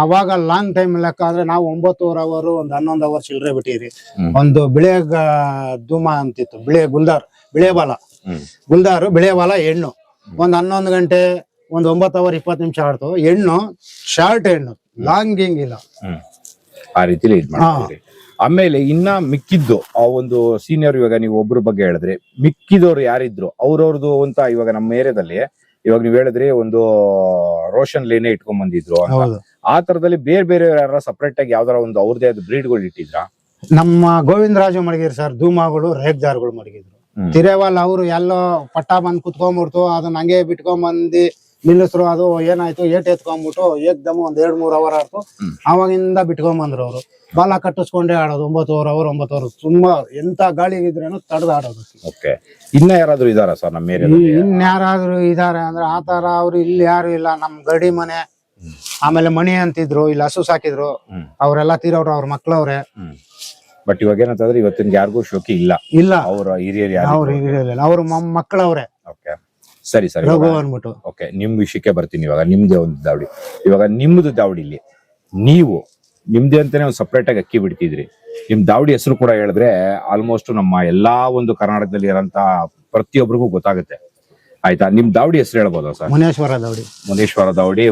ಆವಾಗ ಲಾಂಗ್ ಟೈಮ್ ಲೆಕ್ಕ ಅಂದ್ರೆ ನಾವು 9 ಅವರ್ ಒಂದು 11 ಅವರ್ ಚಿಲ್ಲರೆ ಬಿಟ್ಟಿರಿ. ಒಂದು ಬಿಳೆ ಧೂಮ ಅಂತಿತ್ತು, ಬಿಳೆ ಗುಲ್ದಾರ್, ಬಿಳೆ ಬಾಲ ಗುಲ್ದಾರು, ಬಿಳೆ ಬಾಲ ಹೆಣ್ಣು. ಒಂದ್ 11 ಗಂಟೆ ಒಂದ್ 9 ಅವರ್ 20 ನಿಮಿಷ ಆಡ್ತು. ಹೆಣ್ಣು ಶಾರ್ಟ್ ಹೆಣ್ಣು, ಲಾಂಗ್ ಹಿಂಗಿಲ್ಲ. ಆ ರೀತಿಲಿ ಇದ್ ಮಾಡ್ತೀರಿ. ಆಮೇಲೆ ಇನ್ನ ಮಿಕ್ಕಿದ್ದು ಆ ಒಂದು ಸೀನಿಯರ್, ಇವಾಗ ನೀವು ಒಬ್ರ ಬಗ್ಗೆ ಹೇಳಿದ್ರೆ, ಮಿಕ್ಕಿದವ್ರು ಯಾರಿದ್ರು ಅವ್ರವ್ರದ್ದು ಅಂತ. ಇವಾಗ ನಮ್ಮ ಏರಿಯಾದಲ್ಲಿ ಇವಾಗ ನೀವ್ ಹೇಳಿದ್ರಿ ಒಂದು ರೋಷನ್ ಲೇನೆ ಇಟ್ಕೊಂಡ್ ಬಂದಿದ್ರು ಅಂತ. ಆ ತರದಲ್ಲಿ ಬೇರೆ ಬೇರೆ ಯಾರ ಸಪರೇಟ್ ಆಗಿ ಯಾವ್ದಾರ ಒಂದು ಅವ್ರದೇ ಆದ ಬ್ರೀಡ್ಗಳು ಇಟ್ಟಿದ್ರ? ನಮ್ಮ ಗೋವಿಂದರಾಜು ಮಡಗಿದ್ರು ಸರ್, ಧೂಮಾಗಳು, ರೇಗ್ದಾರ್ಗಳು ಮಡಗಿದ್ರು. ತಿರೇವಾಲ್ ಅವರು ಎಲ್ಲೋ ಪಟ್ಟ ಬಂದ್ ಕುತ್ಕೊಂಡ್ಬಿಡ್ತು, ಅದನ್ನ ಹಂಗೆ ಬಿಟ್ಕೊಂಡ್ ನಿಲ್ಲಿಸ್ರು. ಅದು ಏನಾಯ್ತು, ಏಟ್ ಎತ್ಕೊಂಡ್ಬಿಟ್ಟು ಏಕ್ದಮ್ ಒಂದ್ 2-3 ಅವರ್ ಆಯ್ತು. ಅವಾಗಿಂದ ಬಿಟ್ಕೊಂಡ್ ಬಂದ್ರು ಅವರು. ಬಾಲ ಕಟ್ಟಿಸ್ಕೊಂಡೇ ಆಡೋದು 9 ಅವರ್ 9 ಅವರ್. ತುಂಬಾ ಎಂತ ಗಾಳಿ ಇದ್ರೇನು ತಡೆದು ಆಡೋದು. ಇನ್ನ ಯಾರಾದ್ರೂ ಇದಾರ ಸರ್ ನಮ್ಮ ಏರಿಯಾದಲ್ಲಿ? ಇನ್ಯಾರಾದ್ರೂ ಇದಾರೆ ಅಂದ್ರೆ ಆತರ ಅವ್ರು ಇಲ್ಲಿ ಯಾರು ಇಲ್ಲ. ನಮ್ ಗಡಿ ಮನೆ, ಆಮೇಲೆ ಮಣಿ ಅಂತಿದ್ರು, ಇಲ್ಲಿ ಹಸು ಸಾಕಿದ್ರು, ಅವ್ರೆಲ್ಲ ತೀರವ್ರು, ಅವ್ರ ಮಕ್ಳವ್ರೆ. ಬಟ್ ಇವಾಗ ಏನಂತಂದ್ರೆ ಇವತ್ತಿನ ಯಾರಿಗೂ ಶೋಕಿ ಇಲ್ಲ. ಅವ್ರ ಹಿರಿಯರು, ಅವ್ರ ಮಕ್ಕಳವ್ರೆ. ಸರಿ ಸರಿ, ಅನ್ಬಿಟ್ಟು ಓಕೆ, ನಿಮ್ ವಿಷಯಕ್ಕೆ ಬರ್ತೀನಿ. ಇವಾಗ ನಿಮ್ದೇ ಒಂದು ದಾವಡಿ. ಇವಾಗ ನಿಮ್ದು ದಾವಡಿಲಿ ನೀವು ನಿಮ್ದೇ ಅಂತಾನೆ ಒಂದು ಸಪ್ರೇಟ್ ಆಗಿ ಅಕ್ಕಿ ಬಿಡ್ತಿದ್ರಿ. ನಿಮ್ ದಾವಡಿ ಹೆಸರು ಕೂಡ ಹೇಳಿದ್ರೆ ಆಲ್ಮೋಸ್ಟ್ ನಮ್ಮ ಎಲ್ಲಾ ಒಂದು ಕರ್ನಾಟಕದಲ್ಲಿ ಇರೋಂತ ಪ್ರತಿಯೊಬ್ಬರಿಗೂ ಗೊತ್ತಾಗುತ್ತೆ, ಆಯ್ತಾ? ನಿಮ್ ದಾವಡಿ ಹೆಸರು ಹೇಳ್ಬೋದಾ ಸರ್? ಮುನೇಶ್ವರ ದಾವಡಿ. ಮುನೇಶ್ವರ ದಾವಡಿ,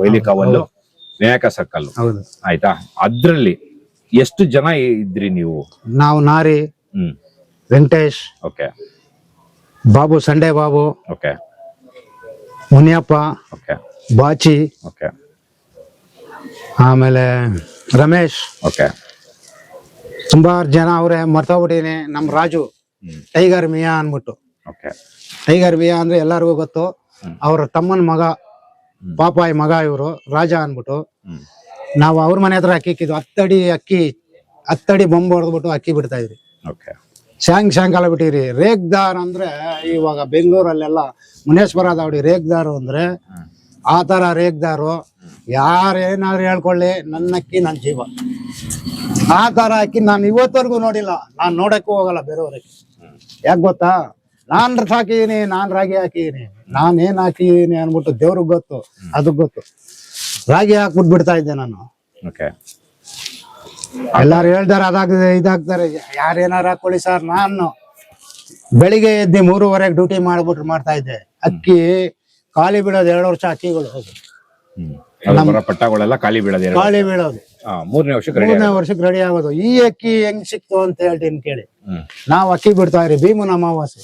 ವೈಲಿಕವಲ್ಲು, ವಿನಾಯಕ ಸರ್ಕಲ್, ಆಯ್ತಾ? ಅದ್ರಲ್ಲಿ ಎಷ್ಟು ಜನ ಇದ್ರಿ ನೀವು? ನಾವು Nari, Venkatesh, okay, Babu, Sunday Babu, okay, Muniyappa, okay, Bachi, okay, ಆಮೇಲೆ ರಮೇಶ್, ಓಕೆ, ಸುಮಾರು ಜನ ಅವ್ರೆ. ಮರ್ತೋಗ್ಬಿಟ್ಟಿನಿ. ನಮ್ ರಾಜು, ಟೈಗರ್ ಮಿಯಾ ಅನ್ಬಿಟ್ಟು. ಟೈಗರ್ ಮಿಯಾ ಅಂದ್ರೆ ಎಲ್ಲಾರ್ಗು ಗೊತ್ತು. ಅವ್ರ ತಮ್ಮನ ಮಗ, ಪಾಪಾಯಿ ಮಗ ಇವರು, ರಾಜ ಅನ್ಬಿಟ್ಟು. ನಾವು ಅವ್ರ ಮನೆ ಹತ್ರ ಅಕ್ಕಿ ಇಕ್ಕಿದ್ವು. 10 ಅಡಿ ಬೊಂಬು ಹೊಡೆದ್ಬಿಟ್ಟು ಅಕ್ಕಿ ಬಿಡ್ತಾ ಇದ್ರಿ. ಸಾಯಂಕಾಲ ಬಿಟ್ಟಿರಿ. ರೇಗ್ದಾರ್ ಅಂದ್ರೆ ಇವಾಗ ಬೆಂಗಳೂರಲ್ಲೆಲ್ಲ ಮುನೇಶ್ವರ ದಾವಡಿ ರೇಗ್ದಾರು ಅಂದ್ರೆ ಆ ತರ ರೇಗ್ದಾರು. ಯಾರೇನಾದ್ರು ಹೇಳ್ಕೊಳ್ಳಿ, ನನ್ನ ಅಕ್ಕಿ ನನ್ನ ಜೀವ. ಆ ತರ ಅಕ್ಕಿ ನಾನು ಇವತ್ತವರೆಗೂ ನೋಡಿಲ್ಲ. ನಾನ್ ನೋಡಕ್ಕೂ ಹೋಗಲ್ಲ ಬೇರೆಯವ್ರಕ್ಕೆ. ಯಾಕೆ ಗೊತ್ತಾ? ನಾನ್ ಸಾಕಿದೀನಿ, ನಾನ್ ರಾಗಿ ಹಾಕಿದೀನಿ, ನಾನ್ ಏನ್ ಹಾಕಿದೀನಿ ಅನ್ಬಿಟ್ಟು ದೇವ್ರಿಗೆ ಗೊತ್ತು, ಅದಕ್ ಗೊತ್ತು. ರಾಗಿ ಹಾಕ್ಬಿಟ್ಟು ಬಿಡ್ತಾ ಇದ್ದೆ ನಾನು. ಎಲ್ಲಾರು ಹೇಳ್ದಾರ ಅದಾಗ್ತದೆ ಇದಾಗ್ತಾರೆ, ಯಾರೇನಾರು ಹಾಕೊಳ್ಳಿ ಸರ್. ನಾನು ಬೆಳಿಗ್ಗೆ ಎದ್ದು 3:30 ಡ್ಯೂಟಿ ಮಾಡ್ತಾ ಇದ್ದೆ. ಅಕ್ಕಿ ಖಾಲಿ ಬೀಳೋದು 2 ವರ್ಷ ಅಕ್ಕಿಗಳು. ಪಟ್ಟಗಳೆಲ್ಲ ಖಾಲಿ ಬೀಳೋದು. 3ನೇ ವರ್ಷಕ್ಕೆ ರೆಡಿ ಆಗೋದು. ಈ ಅಕ್ಕಿ ಹೆಂಗ್ ಸಿಕ್ತು ಅಂತ ಹೇಳ್ತೀನಿ ಕೇಳಿ. ನಾವ್ ಅಕ್ಕಿ ಬಿಡ್ತಾ ಇರಿ, ಭೀಮನ ಅಮಾವಾಸ್ಯೆ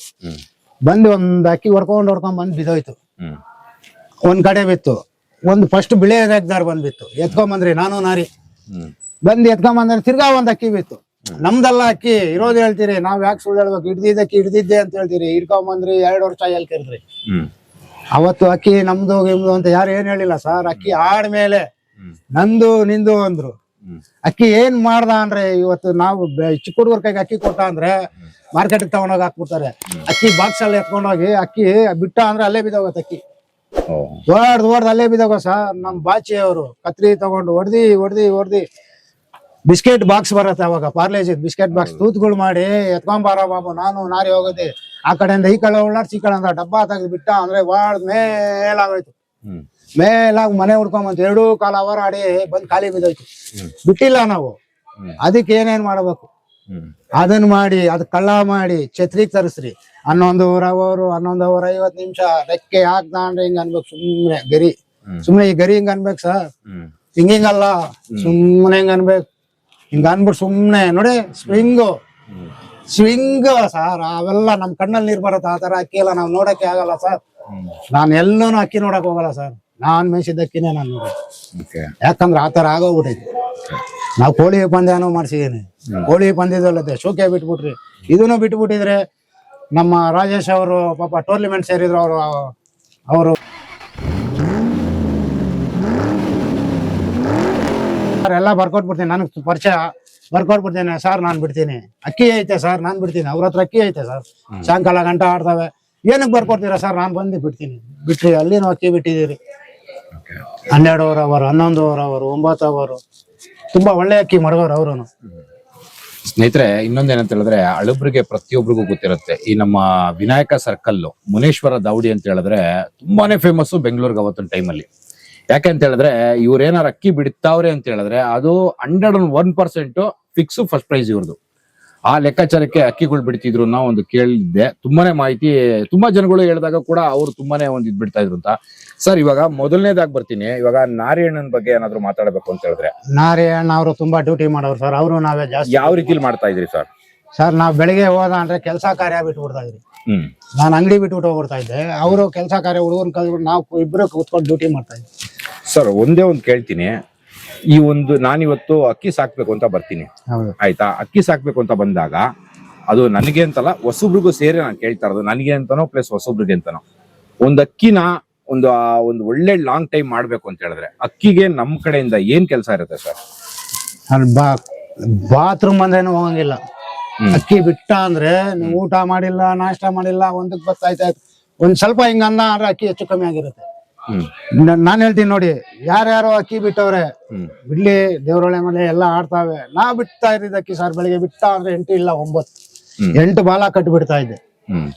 ಬಂದು ಒಂದ್ ಅಕ್ಕಿ ಹೊಡ್ಕೊಂಡ್ ಬಂದ್ ಬಿದ್ದೋಯ್ತು. ಒಂದ್ ಕಡೆ ಬಿತ್ತು. ಒಂದು ಫಸ್ಟ್ ಬಿಳೆ ರೇಗ್ದಾರ್ ಬಂದ್ಬಿತ್ತು. ಎತ್ಕೊಂಬಂದ್ರಿ, ನಾನು ನಾರಿ ಬಂದು ಎತ್ಕೊಂಬಂದ್ರೆ ತಿರ್ಗಾ ಒಂದ್ ಅಕ್ಕಿ ಬಿತ್ತು. ನಮ್ದಲ್ಲ ಅಕ್ಕಿ ಇರೋದು ಹೇಳ್ತೀರಿ, ನಾವ್ ಯಾಕೆ ಸುಳ್ಳು ಹೇಳ್ಬೇಕು? ಹಿಡ್ದಿದ್ದೆ ಅಂತ ಹೇಳ್ತೀರಿ. ಹಿಡ್ಕೊಂಬಂದ್ರಿ 2 ವರ್ಷ ಎಲ್ ಕರಿದ್ರಿ. ಅವತ್ತು ಅಕ್ಕಿ ನಮ್ದು ನಿಮ್ದು ಅಂತ ಯಾರು ಏನ್ ಹೇಳಿಲ್ಲ ಸರ್. ಅಕ್ಕಿ ಆಡ್ಮೇಲೆ ನಂದು ನಿಂದು ಅಂದ್ರು. ಅಕ್ಕಿ ಏನ್ ಮಾಡ್ದ ಅಂದ್ರೆ, ಇವತ್ತು ನಾವು ಚಿಕ್ಕ ಹುಡುಗರ ಕೈಗೆ ಅಕ್ಕಿ ಕೊಟ್ಟ ಅಂದ್ರೆ ಮಾರ್ಕೆಟ್ಗೆ ತಗೊಂಡೋಗಿ ಹಾಕ್ಬಿಡ್ತಾರೆ. ಅಕ್ಕಿ ಬಾಕ್ಸ್ ಅಲ್ಲಿ ಎತ್ಕೊಂಡೋಗಿ ಅಕ್ಕಿ ಬಿಟ್ಟ ಅಂದ್ರೆ ಅಲ್ಲೇ ಬಿದ್ದೋಗತ್ತೆ ಅಕ್ಕಿ. ಹೊಡ್ದು ಅಲ್ಲೇ ಬಿದ್ದೋಗ ಸರ್. ನಮ್ ಬಾಚಿ ಅವರು ಕತ್ರಿ ತಗೊಂಡು ಹೊಡ್ದಿ ಬಿಸ್ಕೆಟ್ ಬಾಕ್ಸ್ ಬರತ್ತೆ ಅವಾಗ, ಪಾರ್ಲೇಜಿ ಬಿಸ್ಕೆಟ್ ಬಾಕ್ಸ್ ತೂತ್ಗಳು ಮಾಡಿ ಎತ್ಕೊಂಬಾರ ಬಾಬು. ನಾನು ನಾರಿ ಹೋಗೋದೆ ಆ ಕಡೆಯಿಂದ ಈ ಕಡೆ ಉಳ್ಳಾಡ್ಸಿ, ಈ ಕಡೆಯಿಂದ ಡಬ್ಬ ತೆಗೆದು ಬಿಟ್ಟ ಅಂದ್ರೆ ಹೊಡ್ದ್ ಮೇಲಾಗೋಯ್ತು. ಮೇಲಾಗಿ ಮನೆ ಹುಡ್ಕೊಂಬಂತ 2 ಕಾಲ ಅವರ್ ಆಡಿ ಬಂದ್ ಖಾಲಿ ಬಿದ್ದೋಯ್ತು. ಬಿಟ್ಟಿಲ್ಲ ನಾವು. ಅದಕ್ಕೆ ಏನೇನ್ ಮಾಡ್ಬೇಕು ಅದನ್ನ ಮಾಡಿ, ಅದ್ ಕಳ್ಳ ಮಾಡಿ ಛತ್ರಿಗೆ ತರಿಸ್ರಿ. 11 ಅವರ್ 50 ನಿಮಿಷ ರೆಕ್ಕೆ ಹಾಕ್ದಾಂಡ್ರೆ ಹಿಂಗ ಅನ್ಬೇಕು. ಸುಮ್ನೆ ಈ ಗರಿ ಹಿಂಗ ಅನ್ಬೇಕು ಸರ್. ಹಿಂಗಲ್ಲ, ಸುಮ್ಮನೆ ಹಿಂಗ ಅನ್ಬೇಕು. ಹಿಂಗ ಅನ್ಬಿಟ್ಟು ಸುಮ್ನೆ ನೋಡಿ ಸ್ವಿಂಗ್ ಸರ್. ಅವೆಲ್ಲ ನಮ್ ಕಣ್ಣಲ್ಲಿ ನೀರ್ ಬರತ್ತ. ಆ ತರ ಅಕ್ಕಿ ಎಲ್ಲ ನಾವ್ ನೋಡಕ್ಕೆ ಆಗಲ್ಲ ಸರ್. ನಾನ್ ಎಲ್ಲೂನು ಅಕ್ಕಿ ನೋಡಕ್ ಹೋಗಲ್ಲ ಸರ್. ನಾನ್ ಮೇಯಿಸಿದ ಅಕ್ಕಿನೇ ನಾನು ನೋಡೋದು. ಯಾಕಂದ್ರೆ ಆ ತರ ಆಗೋಗ್ಬಿಟ್ಟೈತಿ. ನಾವ್ ಕೋಳಿ ಪಂದ್ಯನೂ ಮಾಡ್ಸಿದೀನಿ. ಕೋಳಿ ಪಂದ್ಯದಲ್ಲದೆ ಶೋಕೆ ಬಿಟ್ಬಿಟ್ರಿ. ಇದನ್ನು ಬಿಟ್ಬಿಟ್ಟಿದ್ರೆ ನಮ್ಮ ರಾಜೇಶ್ ಅವರು ಪಾಪ ಟೂರ್ನಿಮೆಂಟ್ ಸೇರಿದ್ರು. ಅವರು ಎಲ್ಲ ಬರ್ಕೊಟ್ಬಿಡ್ತೀನಿ. ನನಗೆ ಪರಿಚಯ ಬರ್ಕೊಟ್ಬಿಡ್ತೇನೆ ಸರ್. ನಾನ್ ಬಿಡ್ತೀನಿ, ಅಕ್ಕಿ ಐತೆ ಸರ್, ನಾನ್ ಬಿಡ್ತೀನಿ. ಅವ್ರ ಹತ್ರ ಅಕ್ಕಿ ಐತೆ ಸರ್. ಸಾಯಂಕಾಲ ಗಂಟೆ ಆಡ್ತವೆ. ಏನಕ್ಕೆ ಬರ್ಕೊಡ್ತೀರಾ ಸರ್? ನಾನ್ ಬಂದು ಬಿಡ್ತೀನಿ. ಬಿಟ್ರಿ ಅಲ್ಲಿನೂ ಅಕ್ಕಿ ಬಿಟ್ಟಿದ್ದೀರಿ. 12 ಅವರ್ 11 ಅವರ್ 9 ಅವರ್ ತುಂಬಾ ಒಳ್ಳೆ ಅಕ್ಕಿ ಮಡಗೋರು ಅವರು. ಸ್ನೇಹಿತರೆ, ಇನ್ನೊಂದೇನಂತ ಹೇಳಿದ್ರೆ ಅಳುಬ್ರಿಗೆ ಪ್ರತಿಯೊಬ್ಬರಿಗೂ ಗೊತ್ತಿರುತ್ತೆ. ಈ ನಮ್ಮ ವಿನಾಯಕ ಸರ್ಕಲ್ ಮುನೇಶ್ವರ ದಾವಡಿ ಅಂತ ಹೇಳಿದ್ರೆ ತುಂಬಾನೇ ಫೇಮಸ್ ಬೆಂಗಳೂರಿಗೆ ಅವತ್ತಿನ ಟೈಮಲ್ಲಿ. ಯಾಕೆ ಅಂತ ಹೇಳಿದ್ರೆ ಇವ್ರೇನಾರು ಅಕ್ಕಿ ಬಿಡ್ತಾವ್ರೆ ಅಂತ ಹೇಳಿದ್ರೆ ಅದು 101% ಫಿಕ್ಸ್ ಫಸ್ಟ್ ಪ್ರೈಸ್ ಇವ್ರದ್ದು. ಆ ಲೆಕ್ಕಾಚಾರಕ್ಕೆ ಅಕ್ಕಿಗಳು ಬಿಡ್ತಿದ್ರು ಅನ್ನೋ ಒಂದು ಕೇಳಿದ್ದೆ. ತುಂಬಾನೇ ಮಾಹಿತಿ ತುಂಬಾ ಜನಗಳು ಹೇಳಿದಾಗ ಕೂಡ ಅವ್ರು ತುಂಬಾನೇ ಒಂದು ಇದ್ ಬಿಡ್ತಾ ಇದ್ರು ಅಂತ. ಸರ್, ಇವಾಗ ಮೊದಲನೇದಾಗಿ ಬರ್ತೀನಿ. ಇವಾಗ ನಾರಾಯಣನ್ ಬಗ್ಗೆ ಏನಾದ್ರು ಮಾತಾಡಬೇಕು ಅಂತ ಹೇಳಿದ್ರೆ, ನಾರಾಯಣ್ ಅವರು ತುಂಬಾ ಡ್ಯೂಟಿ ಮಾಡೋರು ಸರ್. ಅವರು ನಾವೇ ಜಾಸ್ತಿ ಯಾವ ರೀತಿಲಿ ಮಾಡ್ತಾ ಇದ್ರಿ ಸರ್? ಸರ್, ನಾವ್ ಬೆಳಿಗ್ಗೆ ಹೋದ ಅಂದ್ರೆ ಕೆಲಸ ಕಾರ್ಯ ಬಿಟ್ಬಿಡ್ತಾ ಇದ್ರಿ. ನಾನು ಅಂಗಡಿ ಬಿಟ್ಬಿಟ್ಟು ಹೋಗ್ಬಿಡ್ತಾ ಇದ್ದೆ. ಅವರು ಕೆಲಸ ಕಾರ್ಯ ಹುಡುಗನ್ ಕಲ್ಬಿಟ್ಟು ನಾವು ಇಬ್ರು ಕೂತ್ಕೊಂಡು ಡ್ಯೂಟಿ ಮಾಡ್ತಾ ಇದ್ವಿ. ಸರ್, ಒಂದೇ ಒಂದು ಕೇಳ್ತೀನಿ. ಈ ಒಂದು ನಾನಿವತ್ತು ಅಕ್ಕಿ ಸಾಕ್ಬೇಕು ಅಂತ ಬರ್ತೀನಿ, ಆಯ್ತಾ? ಅಕ್ಕಿ ಸಾಕ್ಬೇಕು ಅಂತ ಬಂದಾಗ ಅದು ನನಗೆ ಅಂತಲ್ಲ, ಹೊಸಬ್ರಿಗೂ ಸೇರಿ ನಾನು ಕೇಳ್ತಾ ಇರೋದು. ನನಗೆ ಅಂತನೋ ಪ್ಲಸ್ ಹೊಸಬ್ರಿಗೆ ಅಂತನೋ ಒಂದು ಅಕ್ಕಿನ ಒಂದು ಒಳ್ಳೆ ಲಾಂಗ್ ಟೈಮ್ ಮಾಡ್ಬೇಕು ಅಂತ ಹೇಳಿದ್ರೆ ಅಕ್ಕಿಗೆ ನಮ್ ಕಡೆಯಿಂದ ಏನ್ ಕೆಲಸ ಇರುತ್ತೆ ಸರ್? ಬಾತ್ರೂಮ್ ಅಂದ್ರೇನು ಹೋಗಂಗಿಲ್ಲ. ಅಕ್ಕಿ ಬಿಟ್ಟ ಅಂದ್ರೆ ನೀವು ಊಟ ಮಾಡಿಲ್ಲ, ನಾಷ್ಟ ಮಾಡಿಲ್ಲ, ಒಂದಕ್ಕೆ ಬರ್ತಾಯ್ತು, ಒಂದ್ ಸ್ವಲ್ಪ ಹಿಂಗ ಅನ್ನ ಅಂದ್ರೆ ಅಕ್ಕಿ ಹೆಚ್ಚು ಕಮ್ಮಿ ಆಗಿರುತ್ತೆ. ನಾನ್ ಹೇಳ್ತೀನಿ ನೋಡಿ, ಯಾರ್ಯಾರೋ ಅಕ್ಕಿ ಬಿಟ್ಟವ್ರೆ ಬಿಡ್ಲಿ, ದೇವ್ರೊಳೆ ಮನೆ ಎಲ್ಲ ಆಡ್ತಾವೆ. ನಾ ಬಿಡ್ತಾ ಇದ್ದ ಅಕ್ಕಿ ಸರ್, ಬೆಳಿಗ್ಗೆ ಬಿಟ್ಟ ಅಂದ್ರೆ 8 ಇಲ್ಲ 9 ಬಾಲ ಕಟ್ಟಿ ಬಿಡ್ತಾ ಇದ್ದೆ.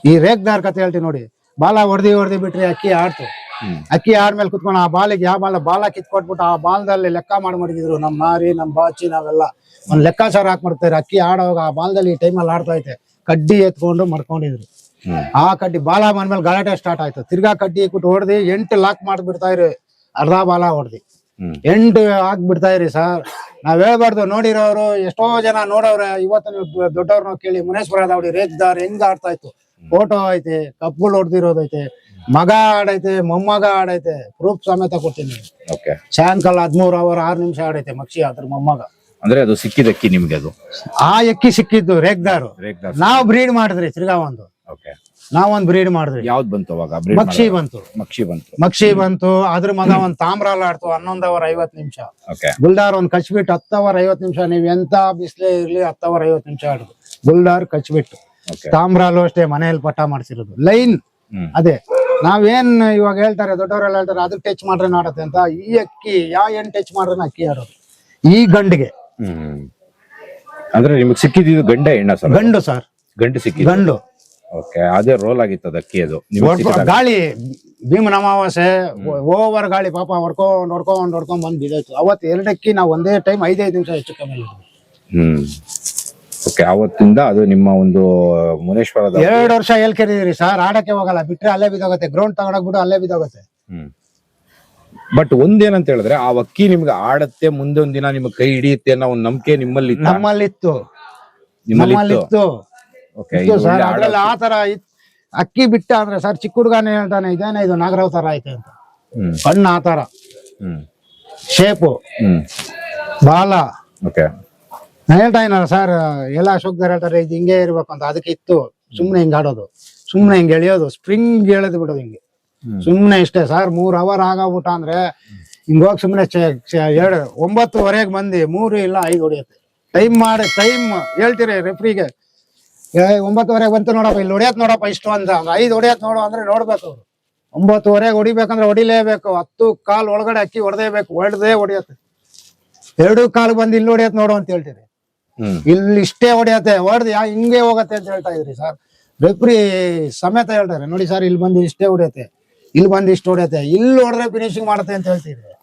ಈ ರೇಗ್ದಾರ್ ಕತೆ ಹೇಳ್ತೀನಿ ನೋಡಿ. ಬಾಲ ಹೊಡೆದಿ ಬಿಟ್ರಿ ಅಕ್ಕಿ ಆಡ್ತು. ಅಕ್ಕಿ ಆಡ್ಮೇಲೆ ಕುತ್ಕೊಂಡು ಆ ಬಾಲಿಗೆ ಯಾವ ಬಾಲ ಕಿತ್ಕೊಟ್ಬಿಟ್ಟು ಆ ಬಾಲದಲ್ಲಿ ಲೆಕ್ಕ ಮಾಡಿದ್ರು. ನಮ್ ನಾರಿ, ನಮ್ ಬಾಚಿ, ನಾವೆಲ್ಲ ಒಂದ್ ಲೆಕ್ಕಾಚಾರ ಹಾಕ್ಬಿಡ್ತಾರೆ. ಅಕ್ಕಿ ಆಡೋವಾಗ ಆ ಬಾಲದಲ್ಲಿ ಈ ಟೈಮಲ್ಲಿ ಆಡ್ತಾ ಐತೆ. ಕಡ್ಡಿ ಎತ್ಕೊಂಡು ಮಡ್ಕೊಂಡಿದ್ರು. ಆ ಕಡ್ಡಿ ಬಾಲ ಬಂದ್ಮೇಲೆ ಗಲಾಟೆ ಸ್ಟಾರ್ಟ್ ಆಯ್ತು. ತಿರ್ಗಾ ಕಡ್ಡಿ ಇಕ್ಬಿಟ್ಟು ಹೊಡೆದಿ 8 ಲಾಕ್ ಮಾಡ್ಬಿಡ್ತಾ ಇರಿ. ಅರ್ಧ ಬಾಲ ಹೊಡೆದಿ 8 ಹಾಕ್ಬಿಡ್ತಾ ಇರಿ ಸರ್. ನಾವ್ ಹೇಳ್ಬಾರ್ದು. ನೋಡಿರೋರು ಎಷ್ಟೋ ಜನ ನೋಡವ್ರೆ. ಇವತ್ತು ನೀವು ದೊಡ್ಡವ್ರನ್ನ ಕೇಳಿ, ಮುನೇಶ್ವರ ದಾವಡಿ ರೇಗ್ದಾರ್ ಹೆಂಗ್ ಆಡ್ತಾ ಇತ್ತು. ಫೋಟೋ ಐತೆ, ಕಪ್ಗಳು ಹೊಡೆದಿರೋದೈತೆ, ಮಗ ಆಡೈತೆ, ಮೊಮ್ಮಗ ಆಡೈತೆ, ಪ್ರೂಫ್ ಸಮೇತ ಕೊಡ್ತೀನಿ. ಸಾಯಂಕಾಲ 13 ಅವರ್ 6 ನಿಮಿಷ ಆಡೈತೆ ಮಕ್ಷಿ, ಅದ್ರ ಮೊಮ್ಮಗ. ಅಂದ್ರೆ ಅದು ಸಿಕ್ಕಿದ ಅಕ್ಕಿ ನಿಮ್ಗೆ? ಅದು ಆ ಅಕ್ಕಿ ಸಿಕ್ಕಿದ್ದು ರೇಗ್ದಾರು. ನಾವ್ ಬ್ರೀಡ್ ಮಾಡಿದ್ರಿ ತಿರ್ಗಾ ನಾವೊಂದ್ ಬ್ರೀಡ್ ಮಾಡಿದ್ರಿ. ಯಾವ್ದು ಬಂತು ಅವಾಗ? ಮಕ್ಷಿ ಬಂತು. ಅದ್ರ ಮಗ ಒಂದ್ ತಾಮ್ರಾಲ್ ಆಡ್ತು 11 ಅವರ್ 50 ನಿಮಿಷ. ಗುಲ್ಡಾರ್ ಒಂದ್ ಕಚ್ಬಿಟ್ಟು 10 ಅವರ್ 50 ನಿಮಿಷ. ನೀವ್ ಎಂತ ಬಿಸ್ಲೇ ಇರ್ಲಿ 10 ಅವರ್ 50 ನಿಮಿಷ ಆಡುದು. ಗುಲ್ಡಾರ್ ಕಚ್ಬಿಟ್ಟು. ತಾಮ್ರಾಲು ಅಷ್ಟೇ ಮನೆಯಲ್ಲಿ ಪಟ್ಟ ಮಾಡ್ಸಿರೋದು ಲೈನ್. ಅದೇ ನಾವೇನ್ ಇವಾಗ ಹೇಳ್ತಾರೆ ದೊಡ್ಡವರೆಲ್ಲ ಹೇಳ್ತಾರೆ, ಅದಕ್ಕೆ ಟಚ್ ಮಾಡ್ರೆ ಆಡತ್ತೆ ಅಂತ. ಈ ಅಕ್ಕಿ ಏನ್ ಟಚ್ ಮಾಡ್ರೆ ಅಕ್ಕಿ ಆಡೋದು ಈ ಗಂಡಿಗೆ. ಅಂದ್ರೆ ನಿಮ್ಗೆ ಸಿಕ್ಕಿದ್ದು ಗಂಡ ಹೆಣ್ಣ ಸರ್? ಗಂಡು ಸರ್. ಗಂಡು ಸಿಕ್ಕಿದ್ದು ಗಂಡು. ಅದೇ ರೋಲ್ ಆಗಿತ್ತು ಅಕ್ಕಿ. ಅದು ಗಾಳಿ ಭೀಮನ ಅಮಾವಾಸ್ಯೆ ಓವರ್ ಗಾಳಿ ಪಾಪ ಹೊಡ್ಕೊಂಡ್ ಬಂದ್ ಬಿದ್ದೋಯ್ತು. ಅವತ್ತು 2 ಅಕ್ಕಿ ನಾವು ಒಂದೇ ಟೈಮ್ 5 ನಿಮಿಷ ಹೆಚ್ಚು ಕಮ್ಮಿ. ಅವತ್ತಿಂದ ಅದು ನಿಮ್ಮ ಒಂದು ಮುನೇಶ್ವರದ 2 ವರ್ಷ ಎಲ್ ಕೆರಿದ್ರಿ ಸರ್. ಆಡಕ್ಕೆ ಹೋಗಲ್ಲ, ಬಿಟ್ರೆ ಅಲ್ಲೇ ಬಿದ್ದೋಗತ್ತೆ. ಗ್ರೌಂಡ್ ತಗೊಂಡೋಗ್ಬಿಟ್ಟು ಅಲ್ಲೇ ಬಿದ್ದೋಗತ್ತೆ. ಬಟ್ ಒಂದೇನಂತ ಹೇಳಿದ್ರೆ ಆ ಅಕ್ಕಿ ನಿಮ್ಗೆ ಆಡತ್ತೆ, ಮುಂದೆ ಒಂದಿನ ನಿಮ್ಗೆ ಕೈ ಹಿಡಿಯುತ್ತೆ ಅನ್ನೋ ಒಂದು ನಂಬಿಕೆ ನಮ್ಮಲ್ಲಿತ್ತು. ಅದ್ರಲ್ಲಿ ಆ ತರ ಅಕ್ಕಿ ಬಿಟ್ಟ ಅಂದ್ರೆ ಸರ್, ಚಿಕ್ಕ ಹುಡುಗನೇ ಹೇಳ್ತಾನೆ, ಇದೇನೆ ಇದು ನಾಗರಾವ್ ತರ ಐತೆ ಅಂತ. ಕಣ್ಣು ಆ ತರ, ಶೇಪು, ಬಾಲ. ನಾನು ಹೇಳ್ತಾ ಇದ್ದಾನ ಸರ್, ಎಲ್ಲ ಅಶೋಕ್ದಾರ್ ಹೇಳ್ತಾರೆ ಇದು ಹಿಂಗೆ ಇರ್ಬೇಕು ಅಂತ. ಅದಕ್ಕೆ ಇತ್ತು. ಸುಮ್ನೆ ಹಿಂಗ್ ಆಡೋದು, ಸುಮ್ನೆ ಹಿಂಗ್ ಎಳಿಯೋದು, ಸ್ಪ್ರಿಂಗ್ ಎಳೆದು ಬಿಡೋದು ಹಿಂಗೆ ಸುಮ್ನೆ ಇಷ್ಟೇ ಸರ್. 3 ಅವರ್ ಆಗೋಗ್ಬಿಟ್ಟ ಅಂದ್ರೆ ಹಿಂಗ ಹೋಗಿ ಸುಮ್ನೆ 9:30 ಬಂದು 3 ಇಲ್ಲ 5 ಹೊಡಿಯುತ್ತೆ. ಟೈಮ್ ಹೇಳ್ತೀರಿ ರೆಫ್ರಿಗೆ, 9:30 ಬಂತು ನೋಡಪ್ಪ, ಇಲ್ಲಿ ಹೊಡಿಯತ್ ನೋಡಪ್ಪ ಇಷ್ಟು ಅಂತ. 5 ಹೊಡಿಯತ್ ನೋಡು ಅಂದ್ರೆ ನೋಡ್ಬೇಕು ಅವ್ರು. 9:30 ಹೊಡಿಬೇಕಂದ್ರೆ ಹೊಡಿಲೇಬೇಕು. 10 ಕಾಲ್ ಒಳಗಡೆ ಅಕ್ಕಿ ಹೊಡೆದೇಬೇಕು, ಹೊಡೆಯುತ್ತೆ. 2 ಕಾಲ್ ಬಂದು ಇಲ್ಲಿ ಹೊಡಿಯತ್ ನೋಡು ಅಂತ ಹೇಳ್ತೀರಿ. ಇಲ್ಲಿ ಇಷ್ಟೇ ಹೊಡಿಯತ್ತೆ, ಹೊಡೆದು ಹಿಂಗೆ ಹೋಗತ್ತೆ ಅಂತ ಹೇಳ್ತಾ ಇದ್ರಿ ಸರ್. ರೆಫ್ರಿ ಸಮೇತ ಹೇಳ್ತಾರೆ ನೋಡಿ ಸರ್, ಇಲ್ಲಿ ಬಂದು ಇಷ್ಟೇ ಹೊಡಿಯತ್ತೆ, ಇಲ್ಲಿ ಬಂದು ಇಷ್ಟು ಹೊಡಿಯತ್ತೆ, ಇಲ್ಲಿ ಹೊಡೆದ್ರೆ ಫಿನಿಶಿಂಗ್ ಮಾಡುತ್ತೆ ಅಂತ ಹೇಳ್ತಿದ್ರಿ.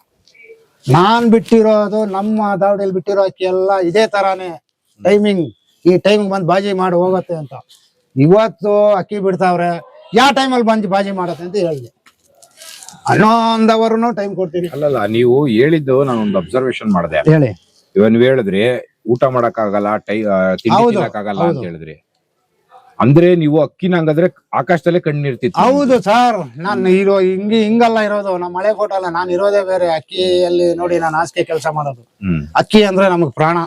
ನಾನ್ ಬಿಟ್ಟಿರೋದು ನಮ್ಮ ದಾವಡಿಯಲ್ಲಿ ಬಿಟ್ಟಿರೋ ಅಕ್ಕಿ ಎಲ್ಲ ಇದೇ ತರಾನೇ ಟೈಮಿಂಗ್. ಈ ಟೈಮಿಂಗ್ ಬಂದು ಬಾಜಿ ಮಾಡಿ ಹೋಗುತ್ತೆ ಅಂತ. ಇವತ್ತು ಅಕ್ಕಿ ಬಿಡ್ತಾವ್ರೆ, ಯಾವ ಟೈಮಲ್ಲಿ ಬಂದು ಬಾಜಿ ಮಾಡತ್ತೆ ಅಂತ ಹೇಳಿದೆ. 11 ಅವರ್ನು ಟೈಮ್ ಕೊಡ್ತೀನಿ. ಅಲ್ಲಲ್ಲ, ನೀವು ಹೇಳಿದ್ದು ನಾನು ಒಂದು ಅಬ್ಸರ್ವೇಷನ್ ಮಾಡಿದೆ. ಹೇಳಿ. ಇವಾಗ ನೀವ್ ಹೇಳಿದ್ರಿ ಊಟ ಮಾಡಕ್ಕಾಗಲ್ಲ, ತಿಂಡಿ ತಿನ್ನಕ್ಕಾಗಲ್ಲ ಅಂತ ಹೇಳಿದ್ರಿ. ಅಂದ್ರೆ ನೀವು ಅಕ್ಕಿನ ಹಂಗಾದ್ರೆ ಆಕಾಶದಲ್ಲೇ ಕಣ್ಣಿರ್ತಿತ್ತು. ಹೌದು ಸರ್, ನಾನು ಹಿಂಗಲ್ಲ ಇರೋದು. ನಮ್ಮ ಮಳೆ ಕೊಟ್ಟಲ್ಲ, ನಾನು ಇರೋದೇ ಬೇರೆ. ಅಕ್ಕಿಯಲ್ಲಿ ನೋಡಿ ನಾನು ಹಾಸಿಗೆ ಕೆಲಸ ಮಾಡೋದು. ಅಕ್ಕಿ ಅಂದ್ರೆ ನಮಗ್ ಪ್ರಾಣ.